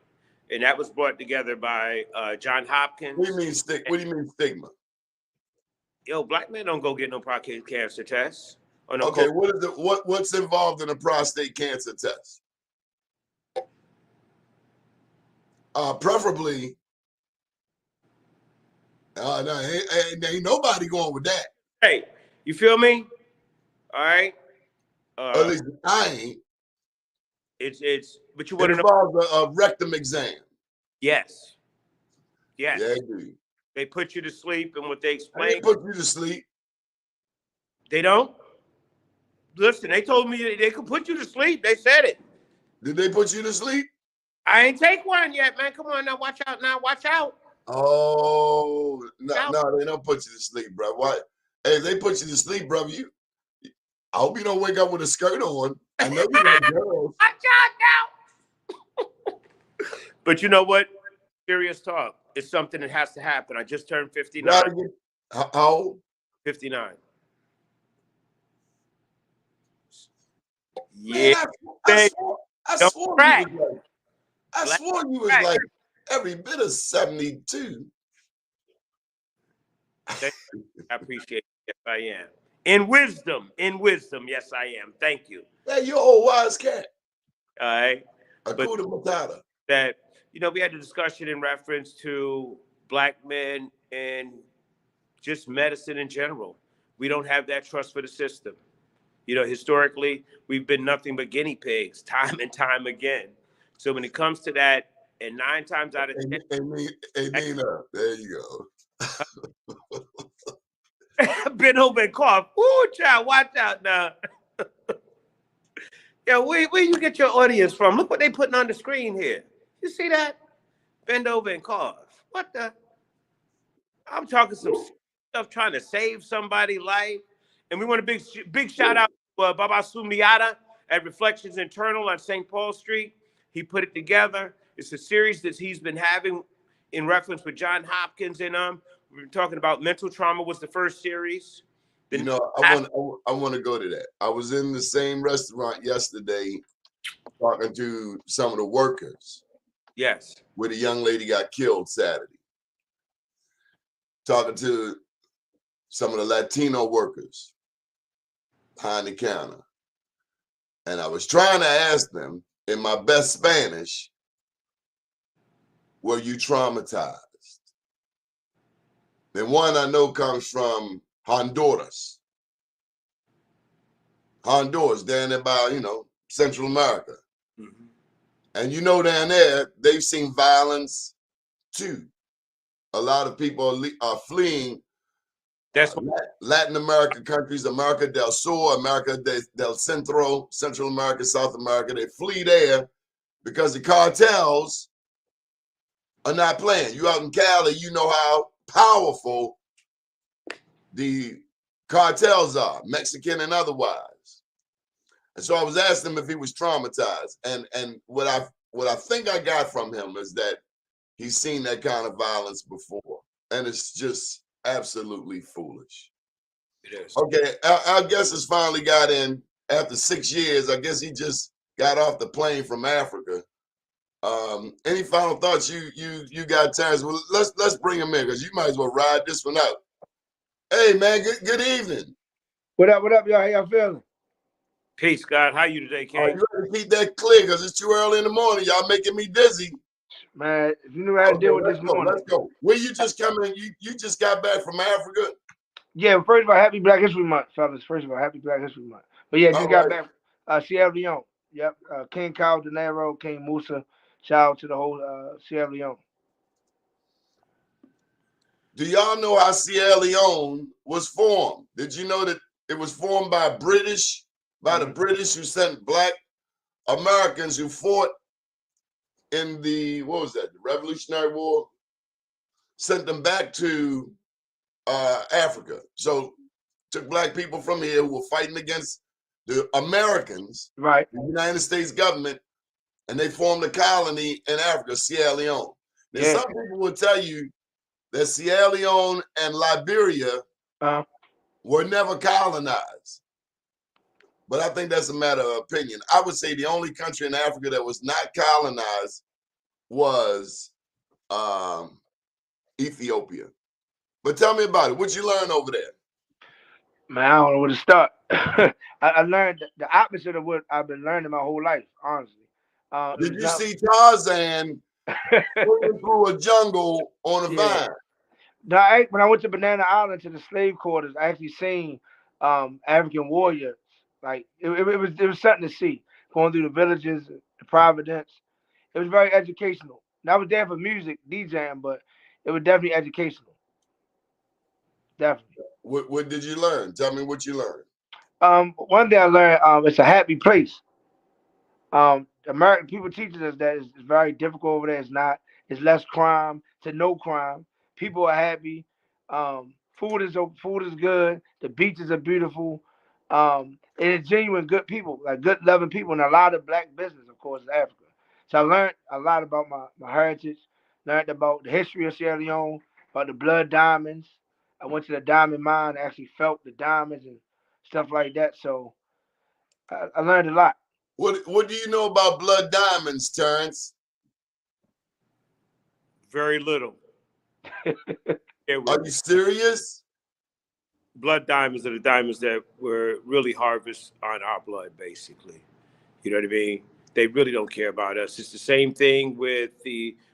And that was brought together by John Hopkins. What do you mean stigma? Yo, black men don't go get no prostate cancer tests. No okay, what's involved in a prostate cancer test? Preferably, no, ain't nobody going with that. Hey, you feel me? All right. At least I ain't. But you want to know. It involves a rectum exam. Yes. Yes. Yeah, do. They put you to sleep, and what they explain. They put you to sleep. They don't? Listen, they told me they could put you to sleep. They said it. Did they put you to sleep? I ain't take one yet, man. Come on now, watch out now, watch out. Oh, no, they don't put you to sleep, bro. Why? Hey, if they put you to sleep, bro, I hope you don't wake up with a skirt on. I know you like girls. Watch out now. But you know what? Serious talk. It's something that has to happen. I just turned 59. How old? 59. Man, Yeah. I swore you was like, I Black swore you was fact. like every bit of 72. I appreciate it. Yes, I am. In wisdom, yes, I am. Thank you. Yeah, you're old wise cat. All right. Akuda Matata. That, we had a discussion in reference to Black men and just medicine in general. We don't have that trust for the system. Historically, we've been nothing but guinea pigs, time and time again. So when it comes to that, and 9 times out of 10, Hey, Nina, there you go. been over and cough. Ooh, child, watch out now. Yeah, where you get your audience from? Look what they putting on the screen here. You see that? Bend over and cough. What the? I'm talking some stuff trying to save somebody's life. And we want a big shout out to Baba Sumiata at Reflections Internal on St. Paul Street. He put it together. It's a series that he's been having in reference with John Hopkins and we're talking about mental trauma was the first series. I want to go to that. I was in the same restaurant yesterday talking to some of the workers. Yes. Where the young lady got killed Saturday. Talking to some of the Latino workers behind the counter. And I was trying to ask them in my best Spanish, were you traumatized? And one I know comes from Honduras. Honduras, down there by, Central America. Mm-hmm. And down there, they've seen violence too. A lot of people are fleeing Latin American countries, America del Sur, America del Centro, Central America, South America. They flee there because the cartels are not playing. You out in Cali, you know how powerful the cartels are, Mexican and otherwise. And so I was asking him if he was traumatized. And what I think I got from him is that he's seen that kind of violence before. And it's just absolutely foolish. It is. Okay, our guest has finally got in after 6 years. I guess he just got off the plane from Africa. Any final thoughts you got, Terrence? Well, let's bring him in because you might as well ride this one out. Hey man, good evening. What up, y'all? How y'all feeling? Peace, God. How you today, King? You better keep that clear because it's too early in the morning. Y'all making me dizzy. Man, if you knew how to deal with this morning. Let's go. Where you just coming? You just got back from Africa? Yeah, first of all, happy Black History Month, fellas. First of all, happy Black History Month. But yeah, just got back Sierra Leone. Yep. King Kyle De Niro, King Musa. Shout out to the whole Sierra Leone. Do y'all know how Sierra Leone was formed? Did you know that it was formed by the British who sent Black Americans who fought in the Revolutionary War, sent them back to Africa. So took Black people from here who were fighting against the Americans, right? The United States government, and they formed a colony in Africa, Sierra Leone. Now, some people will tell you that Sierra Leone and Liberia were never colonized. But I think that's a matter of opinion. I would say the only country in Africa that was not colonized was Ethiopia. But tell me about it. What'd you learn over there? Man, I don't know where to start. I learned the opposite of what I've been learning my whole life, honestly. Did you see Tarzan going through a jungle on a vine? No, when I went to Banana Island to the slave quarters, I actually seen African warriors. Like it was something to see. Going through the villages, the Providence. It was very educational. And I was there for music, DJing, but it was definitely educational. Definitely. What did you learn? Tell me what you learned. One thing I learned, it's a happy place. American people teaches us that it's very difficult over there. It's not. It's less crime to no crime. People are happy. Food is good. The beaches are beautiful. And it's genuine good people, like good loving people, and a lot of Black business, of course, in Africa. So I learned a lot about my heritage. Learned about the history of Sierra Leone, about the blood diamonds. I went to the diamond mine, actually felt the diamonds and stuff like that. So I learned a lot. What do you know about blood diamonds, Terrence? Very little. Yeah, Are you serious? blood diamonds are the diamonds that were really harvested on our blood, basically. You know what I mean? They really don't care about us. It's the same thing with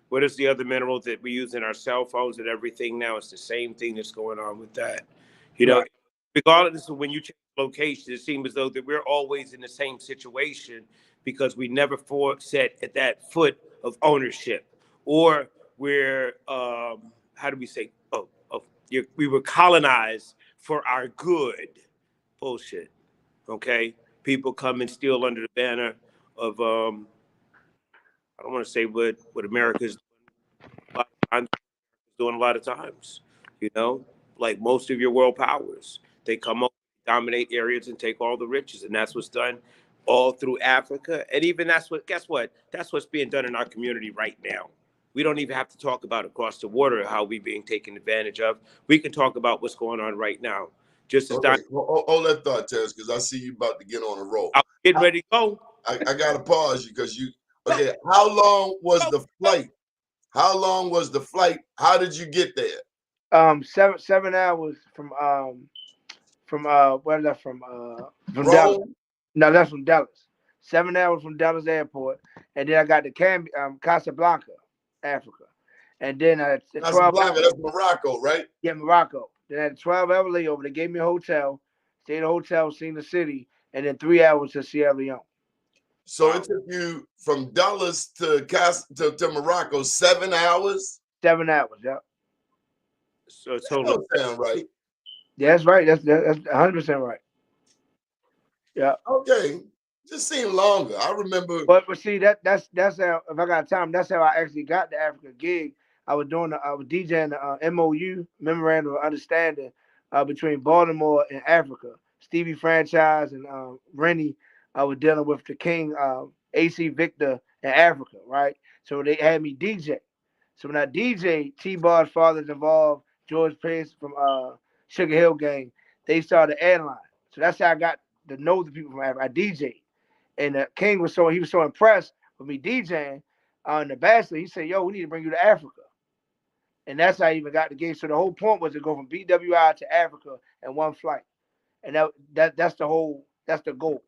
what is the other mineral that we use in our cell phones and everything now? It's the same thing that's going on with that. You know, Right. regardless of when you change location, it seems as though that we're always in the same situation because we never set at that foot of ownership, or we're how do we say? We were colonized for our good. Bullshit. Okay, people come and steal under the banner of I don't want to say what America's doing a lot of times. You know, like most of your world powers, they come up, dominate areas, and take all the riches, and that's what's done all through Africa. And even guess what? That's what's being done in our community right now. We don't even have to talk about across the water how we being taken advantage of. We can talk about what's going on right now. Just as Okay, hold that thought, Terrence, because I see you about to get on a roll. I'm getting ready to go. I got to pause you because okay, how long was the flight? How long was the flight? How did you get there? 7 hours from where's that from Dallas. Rome? No, that's from Dallas. 7 hours from Dallas Airport, and then I got to Casablanca, Africa, and then at 12 Casablanca, that's Morocco, right? Yeah, Morocco. Then at a 12-hour layover, they gave me a hotel, stayed in a hotel, seen the city, and then 3 hours to Sierra Leone. So it took you from Dallas to Morocco 7 hours? 7 hours, yeah. So That totally. don't sound right. Yeah, that's right. That's 100% right. Yeah. Okay, just seemed longer. I remember. But see that's how, if I got time, that's how I actually got the Africa gig. I was DJing the MOU, Memorandum of Understanding, between Baltimore and Africa. Stevie Franchise and Rennie, I was dealing with the King, AC Victor in Africa, right? So they had me DJ. So when I DJ, T-Bar's father's involved, George Pace from Sugar Hill Gang, they started the airline. So that's how I got to know the people from Africa. I DJ. And King was so impressed with me DJing on the Bachelor. He said, "Yo, we need to bring you to Africa," and that's how I even got the gig. So the whole point was to go from BWI to Africa in one flight, and that's the goal,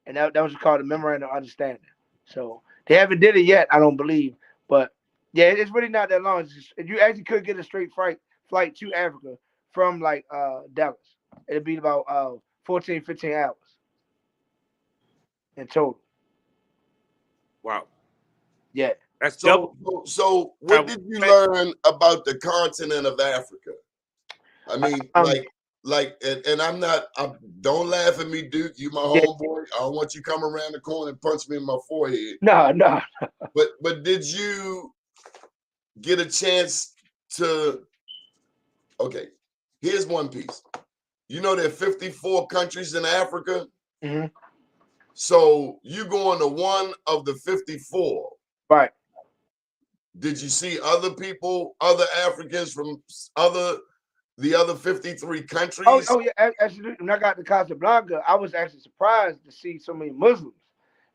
and that was called the Memorandum of Understanding. So they haven't did it yet, I don't believe, but yeah, it's really not that long. It's just, you actually could get a straight flight to Africa from like Dallas. It'd be about 14, 15 hours. In total. Wow. Yeah. That's So double. what did you learn about the continent of Africa? I mean, and I don't laugh at me, Duke. You my homeboy. I don't want you come around the corner and punch me in my forehead. No. But did you get a chance to? Okay, here's one piece. You know there are 54 countries in Africa. Mm-hmm. So you going to one of the 54. Right. Did you see other people, other Africans from the other 53 countries? Oh yeah, actually, when I got to Casablanca, I was actually surprised to see so many Muslims.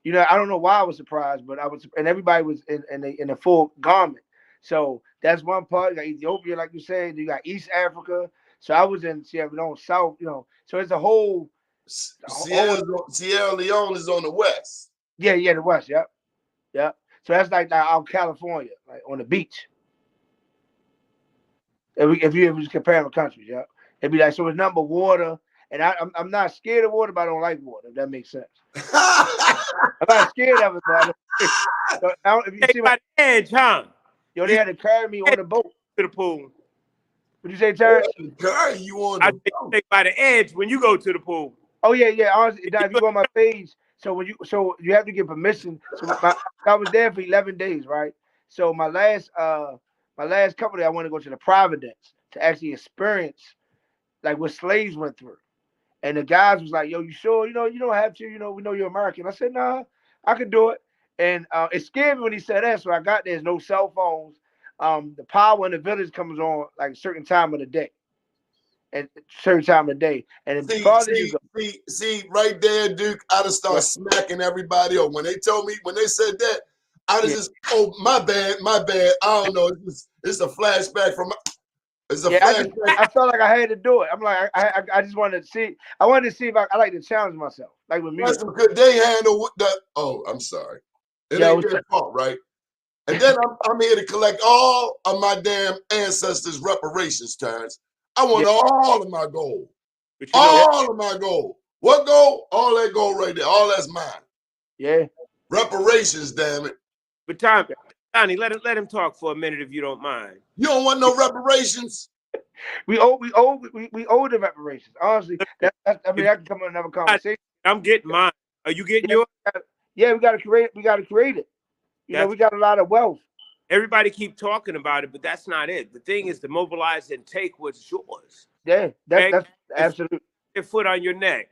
You know, I don't know why I was surprised, but and everybody was in a full garment. So that's one part. You got Ethiopia, like you said. You got East Africa. So I was in Sierra Leone, South. You know, so it's a whole. Sierra Leone is on the west. Yeah, the west. Yep. So that's like out California, like on the beach. If you just compare the countries, yeah, it'd be like, so it's number water, and I'm not scared of water, but I don't like water. If that makes sense. I'm not scared of it, but if you see by the edge, huh? Yo, they had to carry me on the boat to the pool. What'd you say, Terrence? Carry you on I the boat. take by the edge when you go to the pool. Oh yeah. Honestly, if you go on my page, so you have to get permission. So I was there for 11 days, right? So my last couple days, I want to go to the Providence to actually experience like what slaves went through. And the guys was like, "Yo, you sure? You know, you don't have to. You know, we know you're American." I said, "Nah, I can do it." And it scared me when he said that. So I got there's no cell phones. The power in the village comes on like a certain time of the day. At a certain time of the day. And see, right there, Duke, I'd have started smacking everybody up. When they said that, I Yeah. just, oh, my bad. I don't know. It's a flashback from, it's a Yeah, flashback. I felt like I had to do it. I'm like, I just wanted to see. I wanted to see if I like to challenge myself, like with music. Could they handle that? Oh, I'm sorry. It Yeah, ain't their fault, right? And then I'm here to collect all of my damn ancestors' reparations, Terrence. I want all of my gold. But you know, All of my gold. What gold? All that gold right there. All that's mine. yeah. Reparations, damn it. but Donnie, let him talk for a minute if you don't mind. You don't want no reparations? We owe the reparations. Honestly, I mean, that can come in another conversation. I'm getting mine. Are you getting yours? Yeah, we got to create it. You know, we got a lot of wealth. Everybody keep talking about it, but that's not it. The thing is to mobilize and take what's yours. Yeah, that's absolutely. Your foot on your neck.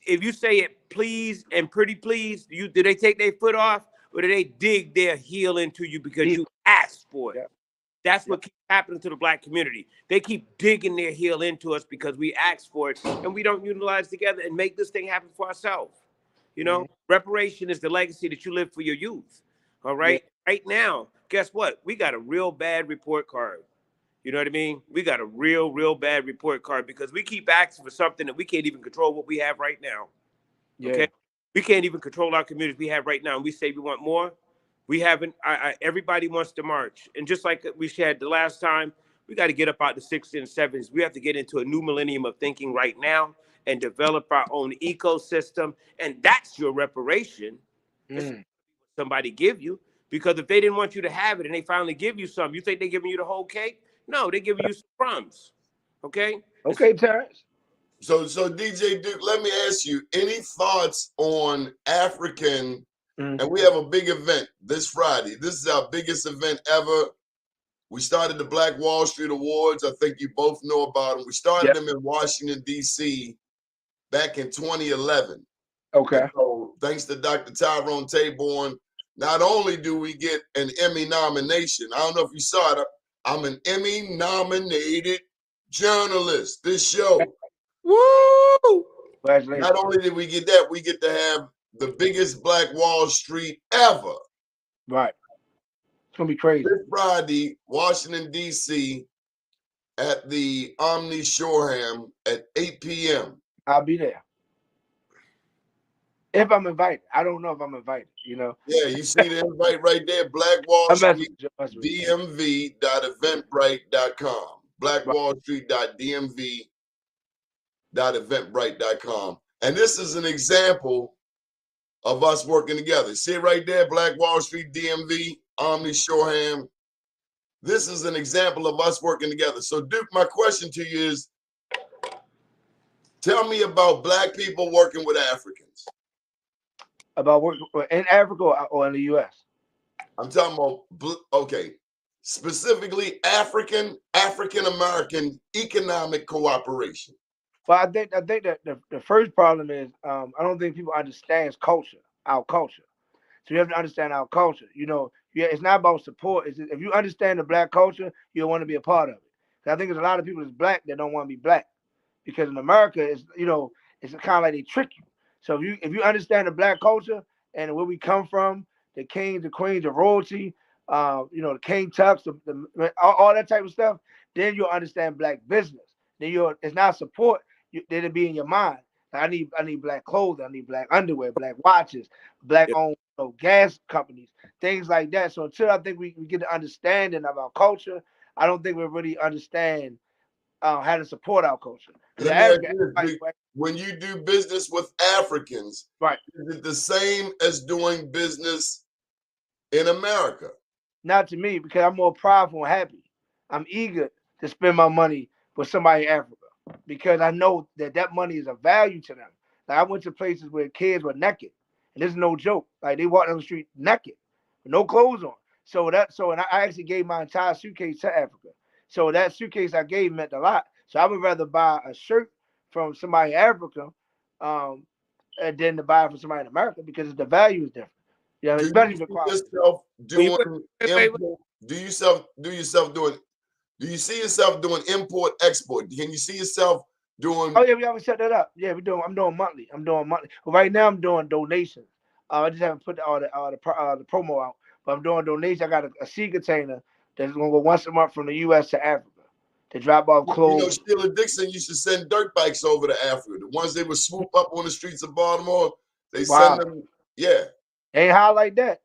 If you say it please and pretty please, do they take their foot off or do they dig their heel into you because you asked for it? Yeah. That's what keeps happening to the Black community. They keep digging their heel into us because we asked for it and we don't utilize together and make this thing happen for ourselves. You know, reparation is the legacy that you live for your youth. All right. Yeah. Right now, guess what? We got a real bad report card. You know what I mean? We got a real bad report card because we keep asking for something that we can't even control what we have right now. Yeah. Okay. We can't even control our communities we have right now. And we say we want more. We haven't. Everybody wants to march. And just like we shared the last time, we got to get up out the 60s and 70s. We have to get into a new millennium of thinking right now and develop our own ecosystem. And that's your reparation. Somebody give you. Because if they didn't want you to have it and they finally give you some, you think they're giving you the whole cake? No, they're giving you some crumbs. Okay? Okay, Terrence. So DJ Duke, let me ask you, any thoughts on African, and we have a big event this Friday. This is our biggest event ever. We started the Black Wall Street Awards. I think you both know about them. We started them in Washington, D.C. back in 2011. Okay. And so thanks to Dr. Tyrone Taborn, not only do we get an Emmy nomination, I don't know if you saw it, I'm an Emmy nominated journalist. This show. Woo! Not only did we get that, we get to have the biggest Black Wall Street ever. Right. It's going to be crazy. This Friday, Washington, D.C., at the Omni Shoreham at 8 p.m. I'll be there. If I'm invited. I don't know if I'm invited, you know. Yeah, you see the invite right there, Black Wall Street, dmv.eventbrite.com. blackwallstreet.dmv.eventbrite.com. And this is an example of us working together. See it right there, Black Wall Street, DMV, Omni Shoreham. This is an example of us working together. So, Duke, my question to you is, tell me about Black people working with Africans. About working in Africa or in the U.S.? I'm talking about, okay, specifically African-American economic cooperation. Well, I think that the first problem is I don't think people understand culture, our culture. So you have to understand our culture. You know, it's not about support. If you understand the Black culture, you'll want to be a part of it. I think there's a lot of people that's Black that don't want to be Black, because in America, it's it's kind of like they trick you. So if you understand the Black culture and where we come from, the kings, the queens, the royalty, the King Tux, all that type of stuff, then you'll understand Black business. Then it's not support. Then it'll be in your mind. I need Black clothing, I need Black underwear, Black watches, Black owned gas companies, things like that. So until I think we get the understanding of our culture, I don't think we really understand how to support our culture. When you do business with Africans, right, is it the same as doing business in America? Not to me, because I'm more prideful and happy. I'm eager to spend my money with somebody in Africa, because I know that money is of value to them. Like, I went to places where kids were naked, and this is no joke. Like, they walked down the street naked, with no clothes on. And I actually gave my entire suitcase to Africa. So that suitcase I gave meant a lot. So I would rather buy a shirt from somebody in Africa than to buy it from somebody in America, because the value is different. Yeah, especially the quality. Do you see yourself doing import export? Can you see yourself doing? Oh yeah, we always set that up. Yeah, I'm doing monthly. But right now I'm doing donations. I just haven't put all the promo out. but I'm doing donations. I got a sea container that's gonna go once a month from the U.S. to Africa to drop off You know, clothes. Sheila Dixon used to send dirt bikes over to Africa. The ones they would swoop up on the streets of Baltimore, they Wow. send them. Yeah, They ain't highlight that.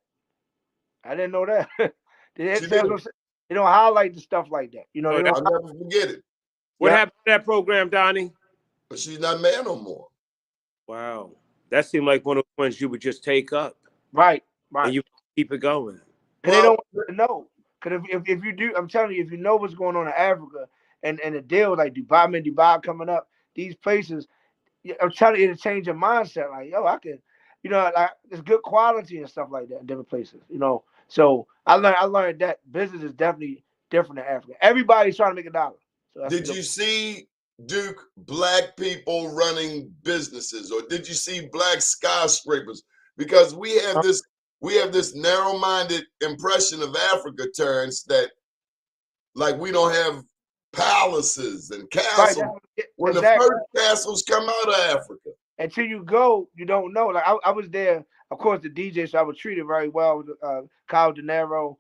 I didn't know that. she did. They don't highlight the stuff like that. You know, Oh, they don't. I'll never forget it. What Yeah. happened to that program, Donnie? But she's not mad no more. Wow. That seemed like one of the ones you would just take up Right. and you keep it going. Because they don't want to know. Because if you do, I'm telling you, if you know what's going on in Africa and the deal like Dubai coming up, these places, I'm telling you, to change your mindset. Like, yo, I can, you know, like there's good quality and stuff like that in different places. You know, so I learned that business is definitely different in Africa. Everybody's trying to make a dollar. So Did you see, Duke, black people running businesses, or did you see black skyscrapers? Because we have this narrow-minded impression of Africa turns that like we don't have palaces and castles. Right, when exactly. the first castles come out of Africa. Until you go, you don't know. Like I was there, of course, the DJ, so I was treated very well with Kyle De Niro,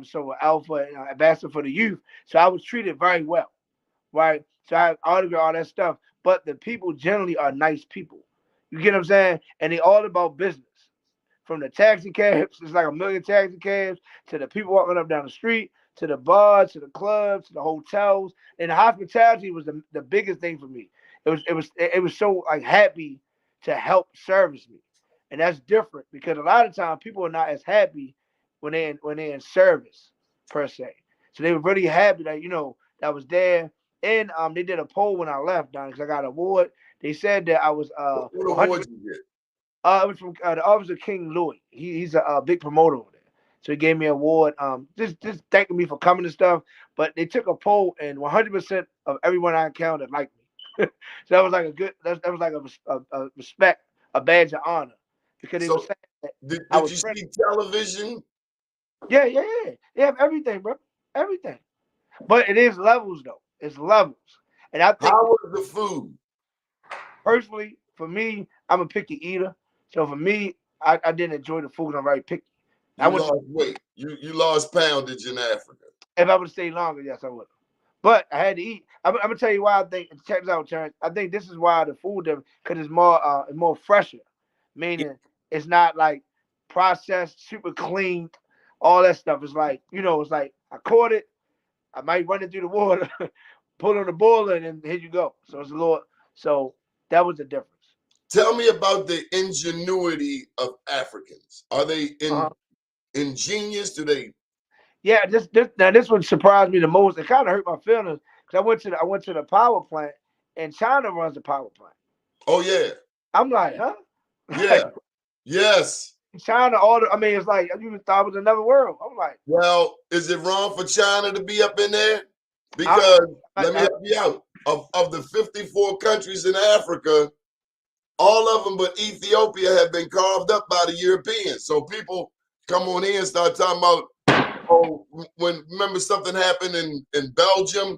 so Alpha and ambassador for the youth. So I was treated very well, right? So I had autograph, all that stuff. But the people generally are nice people. You get what I'm saying? And they all about business. From the taxi cabs, it's like a million taxi cabs, to the people walking up down the street, to the bars, to the clubs, to the hotels. And the hospitality was the biggest thing for me. It was so like happy to help service me. And that's different because a lot of times people are not as happy when they're in service per se. So they were really happy that, you know, that I was there. And they did a poll when I left, Don, because I got an award. They said that I was What award you get? it was from the Office of King Louis. He's a big promoter over there. So he gave me an award, just thanking me for coming and stuff. But they took a poll, and 100% of everyone I encountered liked me. So that was like that was like a respect, a badge of honor, because they were saying that Did I you was see friendly. television? Yeah. They have everything, bro, everything. But it is levels though. It's levels, and I think How was the food? personally, for me, I'm a picky eater. So for me, I didn't enjoy the food. I'm very picky. You lost weight. You lost poundage in Africa. If I would have stayed longer, yes, I would. But I had to eat. I'm gonna tell you why I think. Check this out, Terrence. I think this is why the food there, because it's more fresher, meaning it's not like processed, super clean, all that stuff. It's like, you know, it's like I caught it, I might run it through the water, put it on the boiler, and then here you go. So it's a little. So that was the difference. Tell me about the ingenuity of Africans. Are they ingenious? Do they? Yeah, this one surprised me the most. It kind of hurt my feelings because I went to the power plant, and China runs the power plant. Oh yeah. I'm like, huh? Yeah. Yes. China, it's like I even thought it was another world. I'm like, well, is it wrong for China to be up in there? Because let me help you out. Of the 54 countries in Africa, all of them but Ethiopia have been carved up by the Europeans. So people come on here and start talking about, oh, remember something happened in Belgium?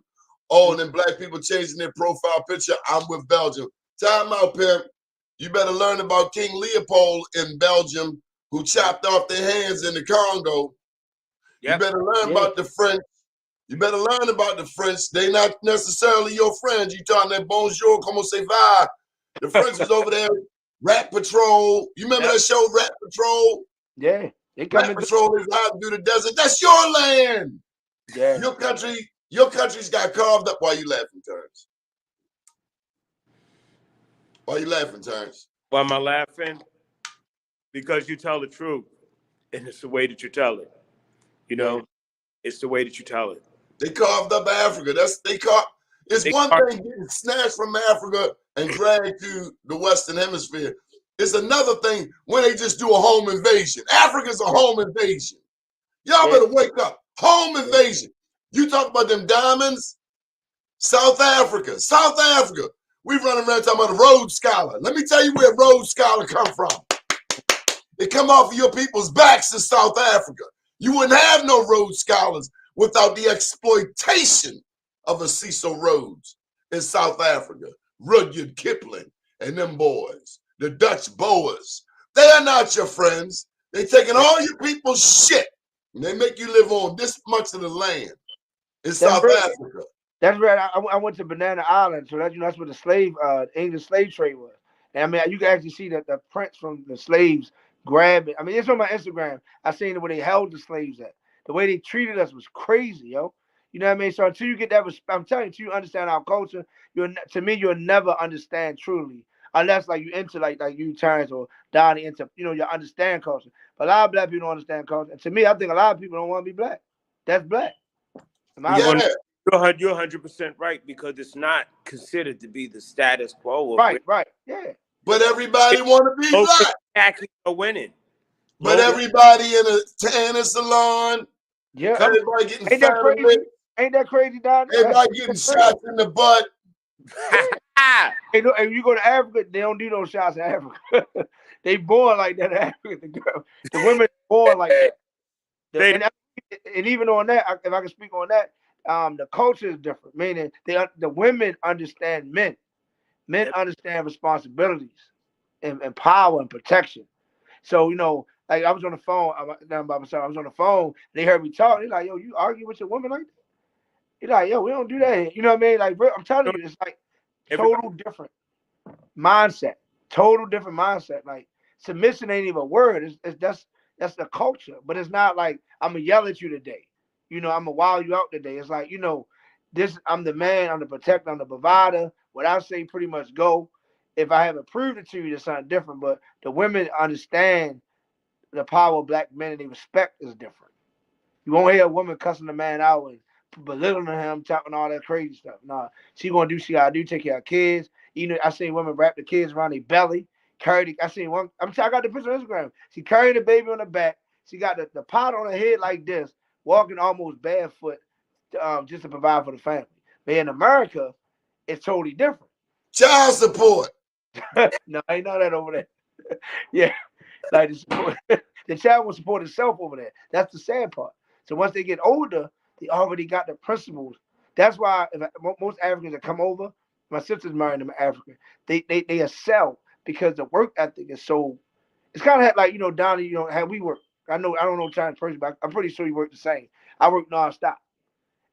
Oh, and then black people changing their profile picture. I'm with Belgium. Time out, pimp. You better learn about King Leopold in Belgium, who chopped off their hands in the Congo. Yep. You better learn about the French. You better learn about the French. They're not necessarily your friends. You talking that bonjour, comment ça va? The French was over there, Rat Patrol. You remember that show, Rat Patrol? Yeah. Rat Patrol is out through the desert. That's your land. Yeah. Your country's got carved up. Why you laughing, Terrence? Why you laughing, Terrence? Why am I laughing? Because you tell the truth, and it's the way that you tell it. You know, it's the way that you tell it. They carved up Africa. It's one thing getting snatched from Africa and dragged to the Western Hemisphere. It's another thing when they just do a home invasion. Africa's a home invasion. Y'all better wake up. Home invasion. You talk about them diamonds? South Africa. We running around talking about a Rhodes Scholar. Let me tell you where Rhodes Scholar come from. They come off of your people's backs in South Africa. You wouldn't have no Rhodes Scholars without the exploitation of a Cecil Rhodes in South Africa. Rudyard Kipling and them boys, the Dutch Boers. They are not your friends. They're taking all your people's shit And they make you live on this much of the land in That's South right. Africa. That's right. I went to Banana Island, so that's where the English slave trade was. And I mean, you can actually see that the prints from the slaves grab it. I mean, it's on my Instagram. I seen it where they held the slaves at. The way they treated us was crazy, yo. You know what I mean? So until you get that, I'm telling you, until you understand our culture, to me, you'll never understand truly, unless like you into like you Terrence or Donnie into you understand culture. But a lot of black people don't understand culture. And to me, I think a lot of people don't want to be black. That's black. Am I Yeah. right? You're 100% right, because it's not considered to be the status quo. Right. Yeah. But everybody want to be Most black. athletes are winning. But everybody in a tanning salon, Yeah. everybody getting Ain't that fat crazy? lips, Ain't that crazy, Donnie? everybody getting shots in the butt. Hey, you go to Africa, they don't do those shots in Africa. They born like that in Africa. The women born like that. And even on that, if I can speak on that, the culture is different. Meaning, the women understand men. Men understand responsibilities and power and protection. So like I was on the phone. Now by myself, I was on the phone. They heard me talk. They're like, "Yo, you argue with your woman like that?" You're like, "Yo, we don't do that here." You know what I mean? Like, bro, I'm telling you, it's like total different mindset. Total different mindset. Like submission ain't even a word. That's the culture. But it's not like I'm gonna yell at you today. I'm gonna wild you out today. It's like this. I'm the man. I'm the protector. I'm the provider. What I say pretty much go. If I haven't proved it to you, it's something different. But the women understand the power of black men and they respect is different. You won't hear a woman cussing a man out and belittling him, talking all that crazy stuff. Nah, she gonna do what she gotta do, take care of kids. I seen women wrap the kids around their belly, I seen one. I got the picture on Instagram. She carrying the baby on the back. She got the pot on her head like this, walking almost barefoot, just to provide for the family. But in America, it's totally different. Child support. No, ain't none of that over there. Yeah, like the child will support itself over there. That's the sad part. So once they get older, they already got the principles. That's why most Africans that come over, my sister's married in Africa, they excel because the work ethic is so. It's kind of like Donnie, how we work. I don't know China's person, but I'm pretty sure he worked the same. I work nonstop.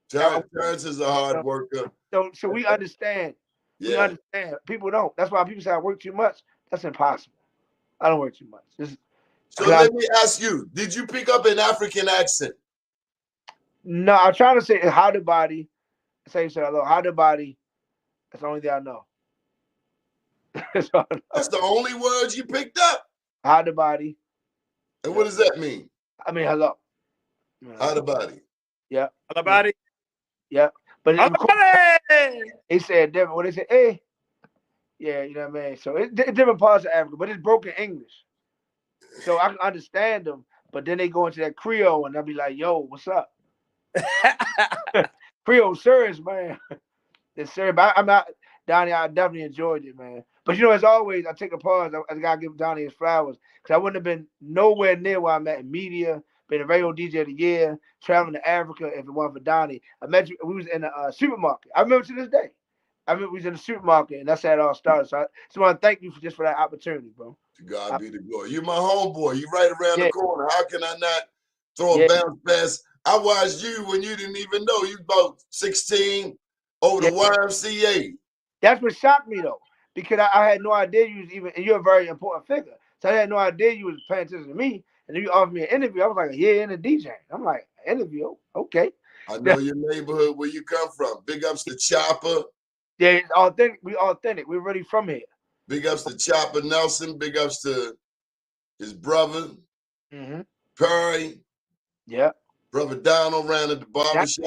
Terrence is a hard worker. So we understand. Yeah. We understand. People don't. That's why people say I work too much. That's impossible. I don't work too much. So let me ask you, did you pick up an African accent? No, I'm trying to say how the body. Say hello. How the body. That's the only thing I know. That's the only words you picked up? How the body. And what does that mean? I mean, hello. How the body. Yeah. Hello, body. Yeah. But Body! They said different. What they say, hey. Yeah, you know what I mean? So it's different parts of Africa, but it's broken English. So I can understand them, but then they go into that Creole and I'll be like, yo, what's up? Creole serious, man. It's serious. But I'm not, Donnie, I definitely enjoyed it, man. But as always, I take a pause. I gotta give Donnie his flowers. Because I wouldn't have been nowhere near where I'm at in media, been a radio DJ of the year, traveling to Africa if it wasn't for Donnie. I met you, we was in a supermarket. I remember to this day. We was in the supermarket, and that's how it all started. So I just want to thank you for that opportunity, bro. To God be the glory. You're my homeboy. You right around the corner. How can I not throw a bounce pass? I watched you when you didn't even know. You about 16 over the YMCA. That's what shocked me, though, because I had no idea you was even, and you're a very important figure. So I had no idea you was paying attention to me. And then you offered me an interview. I was like, yeah, in a DJ. I'm like, interview? Okay. I know your neighborhood, where you come from. Big ups to Chopper. Yeah, it's authentic. We authentic. We're really from here. Big ups to Chopper Nelson. Big ups to his brother, Perry. Yeah. Brother Donald ran at the barbershop.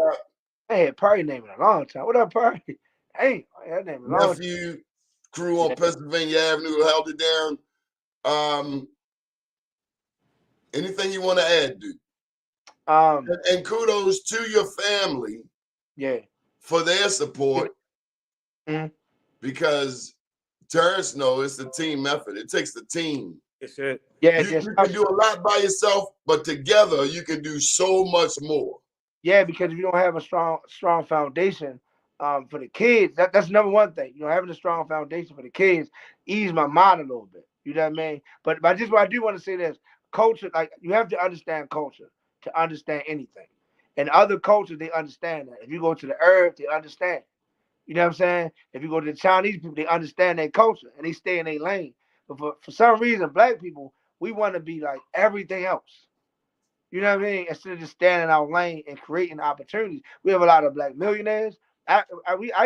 I had Perry name in a long time. What up, Perry? Hey, that name in a long time. Nephew, crew on Pennsylvania Avenue held it down. Anything you want to add, dude? And kudos to your family. Yeah. For their support. Because Terrence knows it's a team effort. It takes the team. It's it. Yeah, you can do a lot by yourself, but together you can do so much more. Yeah, because if you don't have a strong foundation for the kids, that's number one thing. Having a strong foundation for the kids ease my mind a little bit. You know what I mean? But just what I do want to say this, culture, like you have to understand culture. to understand anything. And other cultures, they understand that. If you go to the Arab, they understand. You know what I'm saying? If you go to the Chinese people, they understand their culture and they stay in their lane. But for some reason, black people, we want to be like everything else. You know what I mean? Instead of just staying in our lane and creating opportunities. We have a lot of black millionaires. I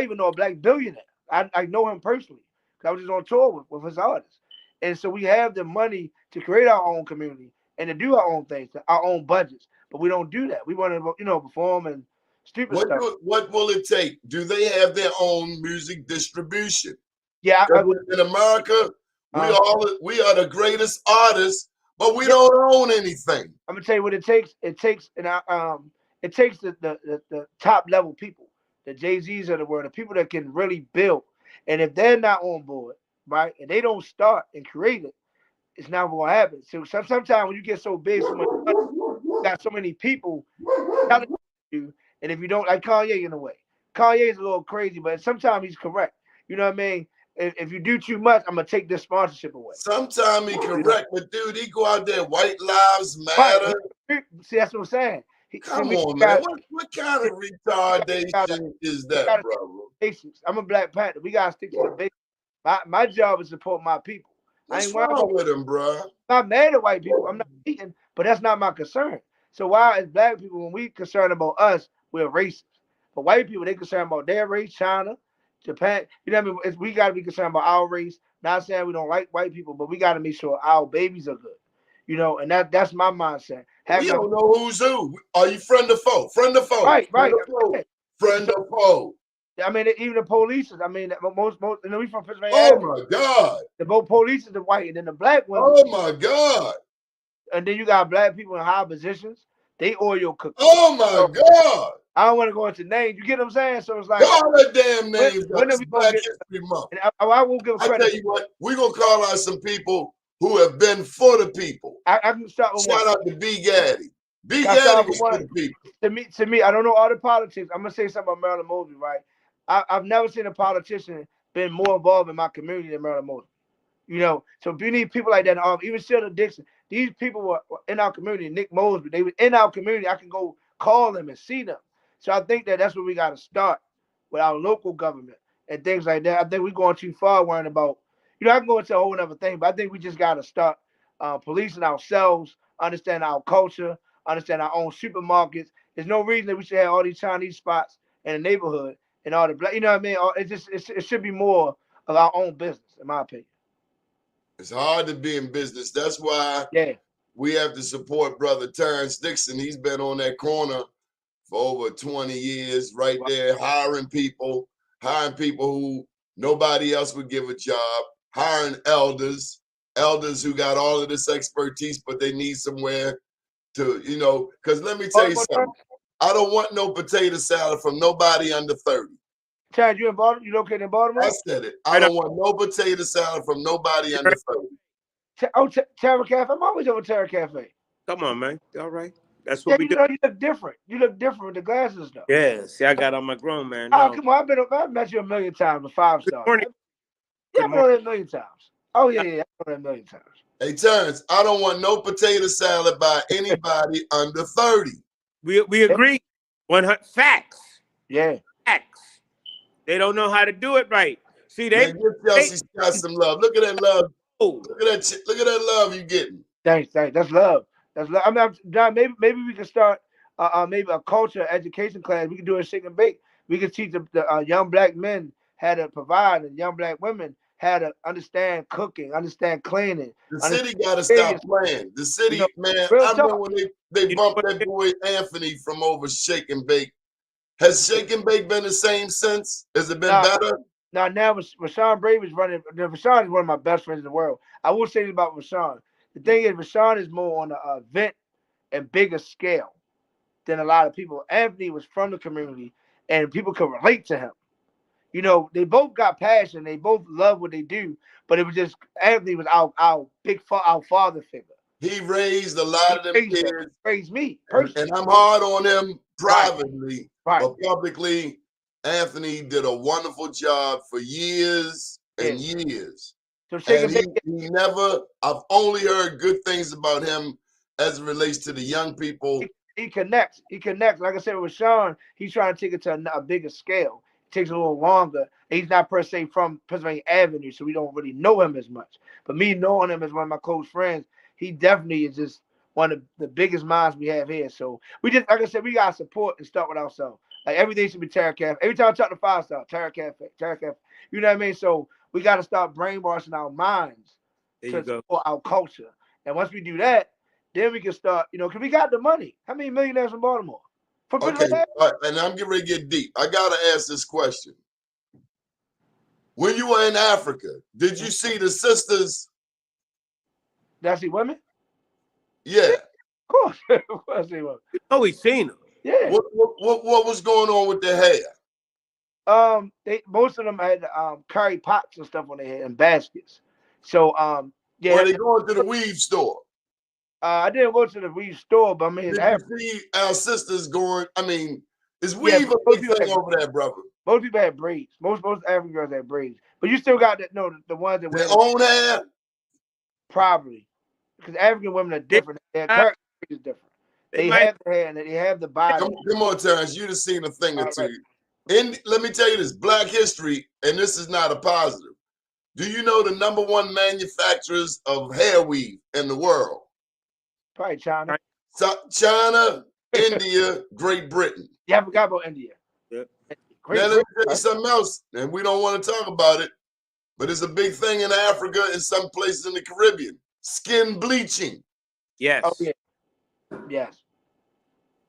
even know a black billionaire. I know him personally because I was just on tour with his artists. And so we have the money to create our own community and to do our own things, our own budgets. But we don't do that. We want to, perform and stupid stuff. What will it take? Do they have their own music distribution? Yeah. In America, we are the greatest artists, but we don't own anything. I'm gonna tell you what it takes. It takes the top level people, the Jay-Z's of the world, the people that can really build. And if they're not on board, right, and they don't start and create it, it's not gonna happen. So sometimes when you get so big, you got so many people telling you, and if you don't, like Kanye in a way, Kanye is a little crazy, but sometimes he's correct. You know what I mean? If you do too much, I'm gonna take this sponsorship away. Sometimes he correct, but dude, he go out there, white lives matter. Right. See, that's what I'm saying. Come on, man. What kind of retardation is that, bro? I'm a Black Panther. We gotta stick to the basics. My job is to support my people. What's wrong with him, bro? I'm not mad at white people. I'm not hating, but that's not my concern. So why, as black people, when we concerned about us, we're racist. But white people, they concerned about their race, China, Japan. You know what I mean? We got to be concerned about our race. Not saying we don't like white people, but we got to make sure our babies are good. You know, and that's my mindset. We don't know who's who. Are you friend or foe? Friend or foe? Right. Friend or foe? I mean, even the police. I mean, most we from Pennsylvania. Oh my God! The both police is the white, and then the black ones. Oh my God! And then you got black people in high positions. They oil cook. Oh my God! I don't want to go into names. You get what I'm saying? So it's like all the damn names. When are we Black History Month. I won't give credit. I tell you what, we're gonna call out some people who have been for the people. I can start with Shout out to B. Gaddy. B. Gaddy was for the people. To me, I don't know all the politics. I'm gonna say something about Marilyn Mosby, right? I've never seen a politician been more involved in my community than Marilyn Mosby. You know, so if you need people like that, even Sheldon Dixon, these people were in our community. Nick Mosby, they were in our community. I can go call them and see them. So I think that's where we got to start with our local government and things like that. I think we're going too far worrying about, I can go into a whole other thing, but I think we just got to start policing ourselves, understand our culture, understand our own supermarkets. There's no reason that we should have all these Chinese spots in the neighborhood and all the black, you know what I mean? It should be more of our own business, in my opinion. It's hard to be in business. That's why we have to support Brother Terrence Dixon. He's been on that corner for over 20 years, right there, hiring people who nobody else would give a job, hiring elders who got all of this expertise, but they need somewhere to, because let me tell you something. I don't want no potato salad from nobody under 30. Chad, you in Baltimore? You located in Baltimore? I said it. I don't want no potato salad from nobody under 30. Terra Cafe? I'm always over Terra Cafe. Come on, man. All right. That's what we do. You look different. You look different with the glasses, though. Yeah. See, I got on my grown man. No. Oh, come on. I've met you a million times, a 5-star. Yeah, I've been on it a million times. Oh, yeah. I've been on it a million times. Hey, Terrence, I don't want no potato salad by anybody under 30. We agree. 100 facts. Yeah. Facts. They don't know how to do it right. See, give Chelsea Scott some love. Look at that love. Look at that love you getting. Thanks. That's love. That's love. I mean, John, maybe we can start maybe a culture education class. We can do a shake and bake. We can teach the young black men how to provide, and young black women how to understand cooking, understand cleaning. The city got to stop playing. The city, man. I remember when they bumped that boy Anthony from over Shake and Bake. Has Shake and Bake been the same since? Has it been better? Now Rashawn Brave is running. Rashawn is one of my best friends in the world. I will say this about Rashawn. The thing is, Rashawn is more on an event and bigger scale than a lot of people. Anthony was from the community, and people could relate to him. They both got passion. They both love what they do, but it was just Anthony was our father figure. He raised a lot of them kids. Raised me personally. And I'm hard on him privately. Right. But publicly, Anthony did a wonderful job for years and years. So he never, I've only heard good things about him as it relates to the young people he connects. He connects. Like I said with Sean, he's trying to take it to a bigger scale. It takes a little longer. He's not per se from Pennsylvania Avenue, so we don't really know him as much. But me knowing him as one of my close friends, he definitely is just one of the biggest minds we have here. So we just, like I said, we gotta support and start with ourselves. Like everything should be Terra Cafe. Every time I talk to 5-star, Terra Cafe, Terra Cafe. You know what I mean? So we gotta start brainwashing our minds to support our culture. And once we do that, then we can start, because we got the money. How many millionaires from Baltimore? Okay, and I'm getting ready to get deep. I gotta ask this question. When you were in Africa, did you see the sisters? Did I see women? Yeah. Of course. Of course they were. Oh, we seen them. Yeah. What was going on with their hair? Most of them had curry pots and stuff on their head and baskets. So yeah. Were they going to the weave store? I didn't go to the weave store, but I mean, did you see our sisters going? I mean, is weave a big thing over there, brother? Most people had braids. Most African girls had braids, but you still got that. No, the ones that their own hair. Probably, because African women are different. Their character is different. They have the hair and they have the body. Come on, Terrence. You'd have seen a thing or two. Let me tell you this: Black history, and this is not a positive. Do you know the #1 manufacturers of hair weave in the world? Probably China. China, India, Great Britain. Yeah, I forgot about India. Yep. Now, let me tell you something else, and we don't want to talk about it, but it's a big thing in Africa and some places in the Caribbean. Skin bleaching. Yes. Oh, yeah. Yes.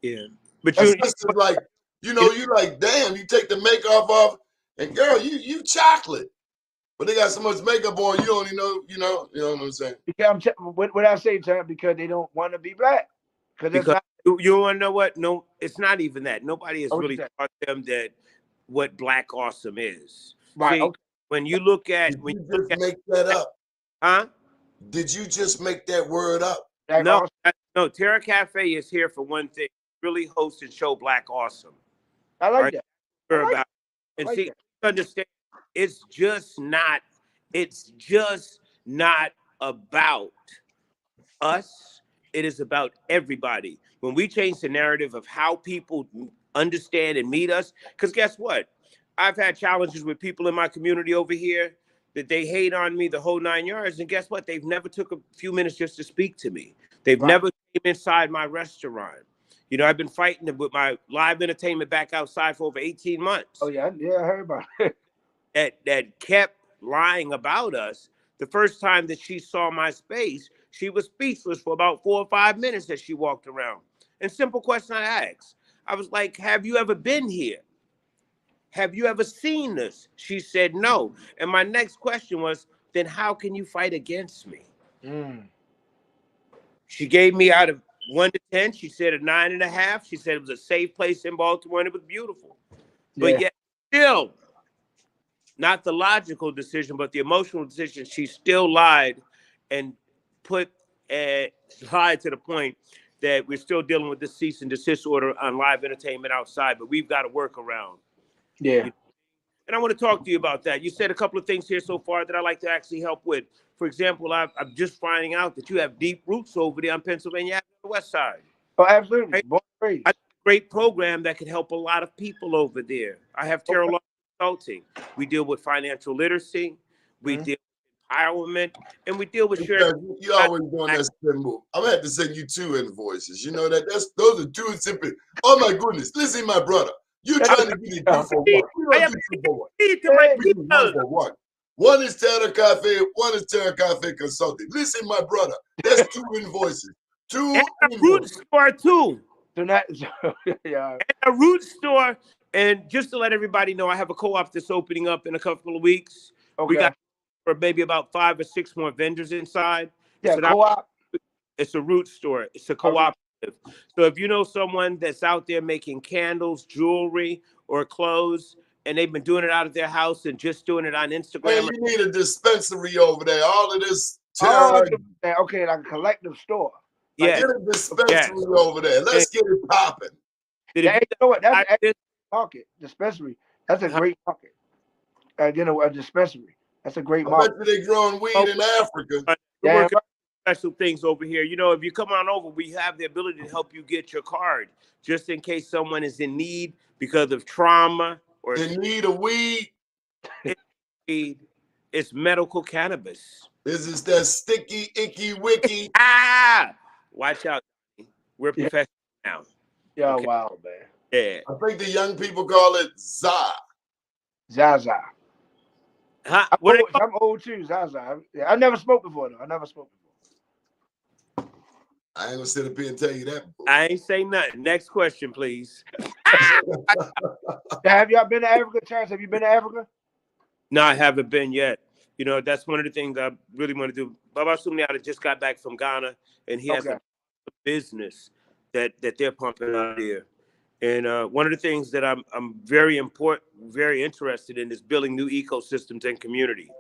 Yeah. But you like, you like, damn, you take the makeup off, and girl, you chocolate. But they got so much makeup on, you don't even know, you know what I'm saying? Because what I say, Terrence, because they don't want to be black. Because you want to know what? No, it's not even that. Nobody has really taught them that what Black awesome is. Right. See, when you look at, Did you just make that up? Huh? Did you just make that word up? No. Terra Cafe is here for one thing: really host and show Black awesome. I like that. And see, understand. It's just not about us. It is about everybody. When we change the narrative of how people understand and meet us, because guess what? I've had challenges with people in my community over here that they hate on me the whole 9 yards. And guess what? They've never took a few minutes just to speak to me. They've never came inside my restaurant. I've been fighting with my live entertainment back outside for over 18 months. Oh, yeah, I heard about it. That kept lying about us. The first time that she saw my space, she was speechless for about 4 or 5 minutes as she walked around. And simple question I asked, I was like, have you ever been here? Have you ever seen this? She said no. And my next question was, then how can you fight against me? She gave me out of 1 to 10. She said a 9.5. She said it was a safe place in Baltimore and it was beautiful. But yet still, not the logical decision, but the emotional decision, she still lied and lied to the point that we're still dealing with this cease and desist order on live entertainment outside, but we've got to work around. Yeah. And I want to talk to you about that. You said a couple of things here so far that I like to actually help with. For example, I'm just finding out that you have deep roots over there on Pennsylvania Avenue, the West Side. Oh, absolutely. Right? A great program that could help a lot of people over there. I have Terra Law Consulting. We deal with financial literacy. We deal with empowerment, and we deal with sharing. You always doing that symbol. I'm gonna have to send you 2 invoices. You know that those are 2 simple. Oh my goodness! Listen, my brother, you trying to get it 2 for 1. We don't do 2 for 1. One is Terra Cafe. One is Terra Cafe Consulting. Listen, my brother, that's 2 invoices. 2 and a root store too. So not, yeah. And a root store. And just to let everybody know, I have a co-op that's opening up in a couple of weeks. Okay. We got for maybe about 5 or 6 more vendors inside. Yeah, co-op. It's a root store. It's a cooperative. So if you know someone that's out there making candles, jewelry, or clothes, and they've been doing it out of their house and just doing it on Instagram. Man, you need a dispensary over there. All of this. Okay, like a collective store. Yeah. Get a dispensary over there. Let's get it popping. You know what? That's a market. Dispensary. That's a great market. A dispensary. That's a great market. I bet you they growing weed in Africa. We're special things over here. You know, if you come on over, we have the ability to help you get your card just in case someone is in need because of trauma or In need of weed? need. It's medical cannabis. Is this that sticky, icky, wicky? Watch out. We're Yeah. professional now. Yeah, Okay. wow, man. Yeah. I think the young people call it za. Zaza. Huh? I'm What old, I'm old too, Zaza. I never smoked before though. I never smoked before. I ain't gonna sit up here and tell you that. I ain't say nothing. Next question, please. Have y'all been to Africa, Terrence? Have you been to Africa? No, I haven't been yet. You know, that's one of the things I really want to do. Baba Sumiata just got back from Ghana, and he has Okay. a business that they're pumping out there. And one of the things that I'm very interested in is building new ecosystems and community.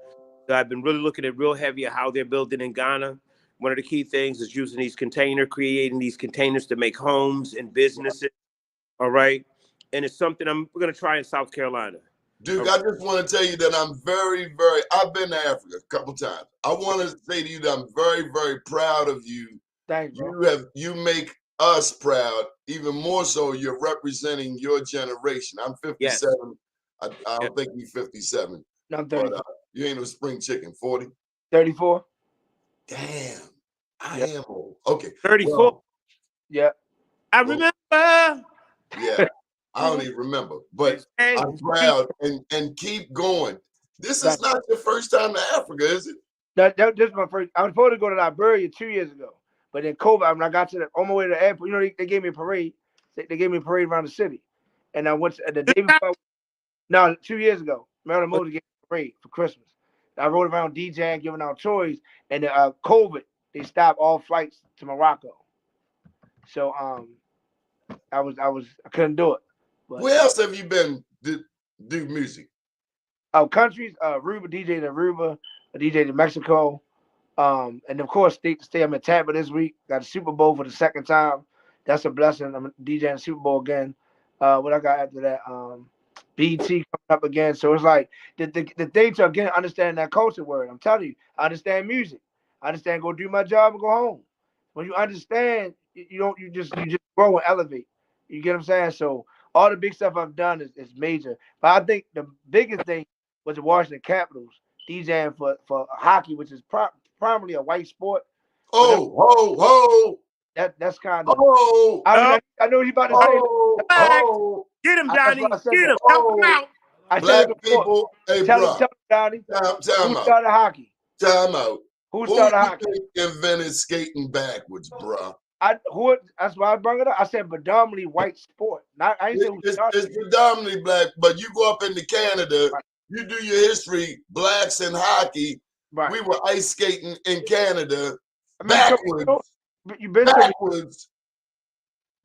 So I've been really looking at real heavy at how they're building in Ghana. One of the key things is using creating these containers to make homes and businesses. All right. And it's something we're going to try in South Carolina. Duke, I just want to tell you that I'm I've been to Africa a couple times. I want to say to you that I'm very, very proud of you. Thanks, bro. You make us proud, even more so you're representing your generation. I'm 57. Yes. I don't think you're 57. No, I'm 30, But you ain't no spring chicken. 40? 34. Damn. I Yeah. am old. Okay. 34. Well, Yeah. I remember. yeah. I don't even remember. But Hey, I'm proud and keep going. This is not your first time to Africa, is it? This is my first. I was supposed to go to Liberia 2 years ago, but then COVID. When I got on my way to the airport, you know, they gave me a parade. They gave me a parade around the city, and I went the day before. No, 2 years ago, Maryland Motors gave me a parade for Christmas. I rode around DJing, giving out toys, and COVID, they stopped all flights to Morocco. So I couldn't do it. But, where else have you been to do music? Countries, Aruba, DJ in Aruba, a DJ in Mexico, and of course, state to state. I'm in Tampa this week. Got a Super Bowl for the second time. That's a blessing. I'm DJing the Super Bowl again. What I got after that? BT coming up again. So it's like the thing to again understand that culture word. I'm telling you, I understand music. I understand go do my job and go home. When you understand, you just grow and elevate. You get what I'm saying? So all the big stuff I've done is major. But I think the biggest thing was the Washington Capitals DJing for hockey, which is primarily a white sport. That's kind of. I know what you about to say. Get him, Donnie. Get him. Help him out. Black people, hey, tell bro. Donnie. Time Who out. started hockey? Time out. Who started hockey? Invented skating backwards, bro? That's why I brought it up. I said predominantly white sport. I ain't say who started. It's predominantly black, but you go up into Canada, Right. you do your history, blacks in hockey. Right. We were ice skating in Canada I mean, backwards, you've been to backwards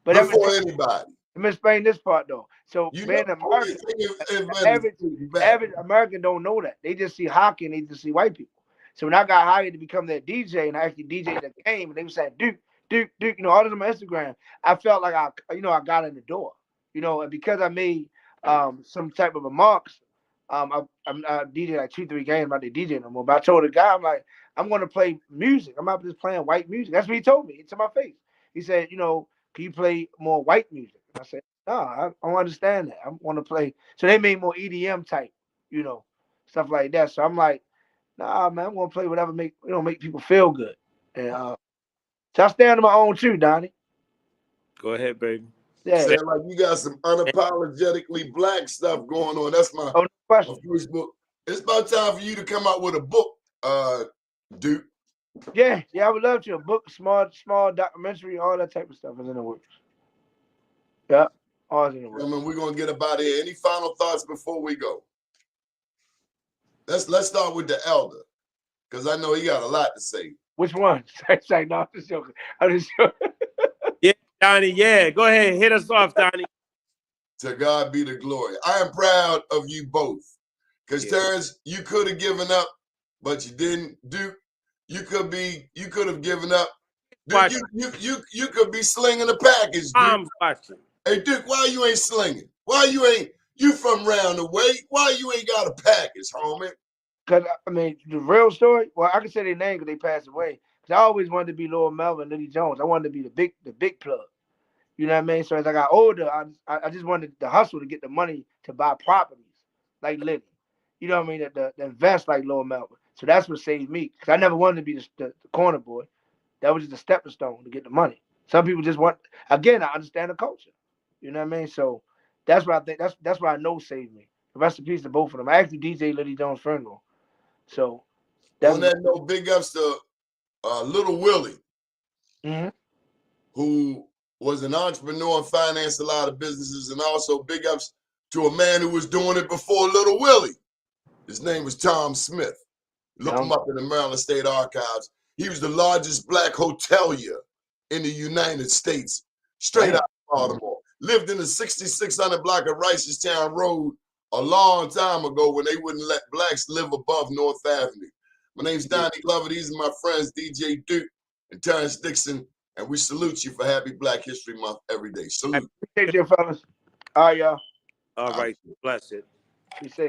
but before anybody. let me explain this part though. So You being know, American, back. average American don't know that. They just see hockey and they just see white people. So when I got hired to become that DJ and I actually DJed the game and they were saying, Duke, you know, all this on my Instagram, I felt like I got in the door. You know, and because I made some type of remarks, I'm DJ like 2-3 games, I'm not the DJ no more. But I told the guy, I'm like, I'm gonna play music. I'm not just playing white music. That's what he told me to my face. He said, you know, can you play more white music? I said, no, I don't understand that. I want to play. So they made more EDM type, you know, stuff like that. So I'm like, nah, man, I'm gonna play whatever make people feel good. And so I stand on my own too, Donnie. Go ahead, baby. Yeah. Sound like you got some unapologetically black stuff going on. That's my Oh, no question. first book. It's about time for you to come out with a book, Duke. Yeah, I would love to. A book, small documentary, all that type of stuff is in the works. Yeah, all is in the works. I mean, we're gonna get up out of here. Any final thoughts before we go? Let's start with the elder, because I know he got a lot to say. Which one? Say no, I'm just joking. I'm just joking. Yeah, Donnie. Yeah, go ahead. Hit us off, Donnie. To God be the glory. I am proud of you both. Because Terrence, you could have given up, but you didn't. Duke, you could have given up. Duke, you could be slinging a package, Duke. I'm watching. Hey, Duke, why you ain't slinging? Why you from round the way? Why you ain't got a package, homie? Because, I mean, the real story, well, I can say their name because they passed away. Cause I always wanted to be Lil Melvin, Liddy Jones. I wanted to be the big plug. You know what I mean? So as I got older, I just wanted the hustle to get the money to buy properties like Liddy. You know what I mean? To invest like Lil Melvin. So that's what saved me. Cause I never wanted to be the corner boy. That was just a stepping stone to get the money. Some people just want. Again, I understand the culture. You know what I mean? So that's what I think. That's what I know saved me. Rest in peace to both of them. I actually DJ Liddy Jones' funeral. So that's On that note, big ups to Little Willie, Mhm. who was an entrepreneur and financed a lot of businesses, and also big ups to a man who was doing it before Little Willie. His name was Tom Smith. Look him up in the Maryland State Archives. He was the largest black hotelier in the United States, straight out of Baltimore. Lived in the 6600 block of Ricestown Road a long time ago when they wouldn't let blacks live above North Avenue. My name's Donnie Glover. These are my friends, DJ Duke and Terrence Dixon, and we salute you for Happy Black History Month every day. Salute. Appreciate you, fellas. All right, y'all. All right. Bless it. Be safe.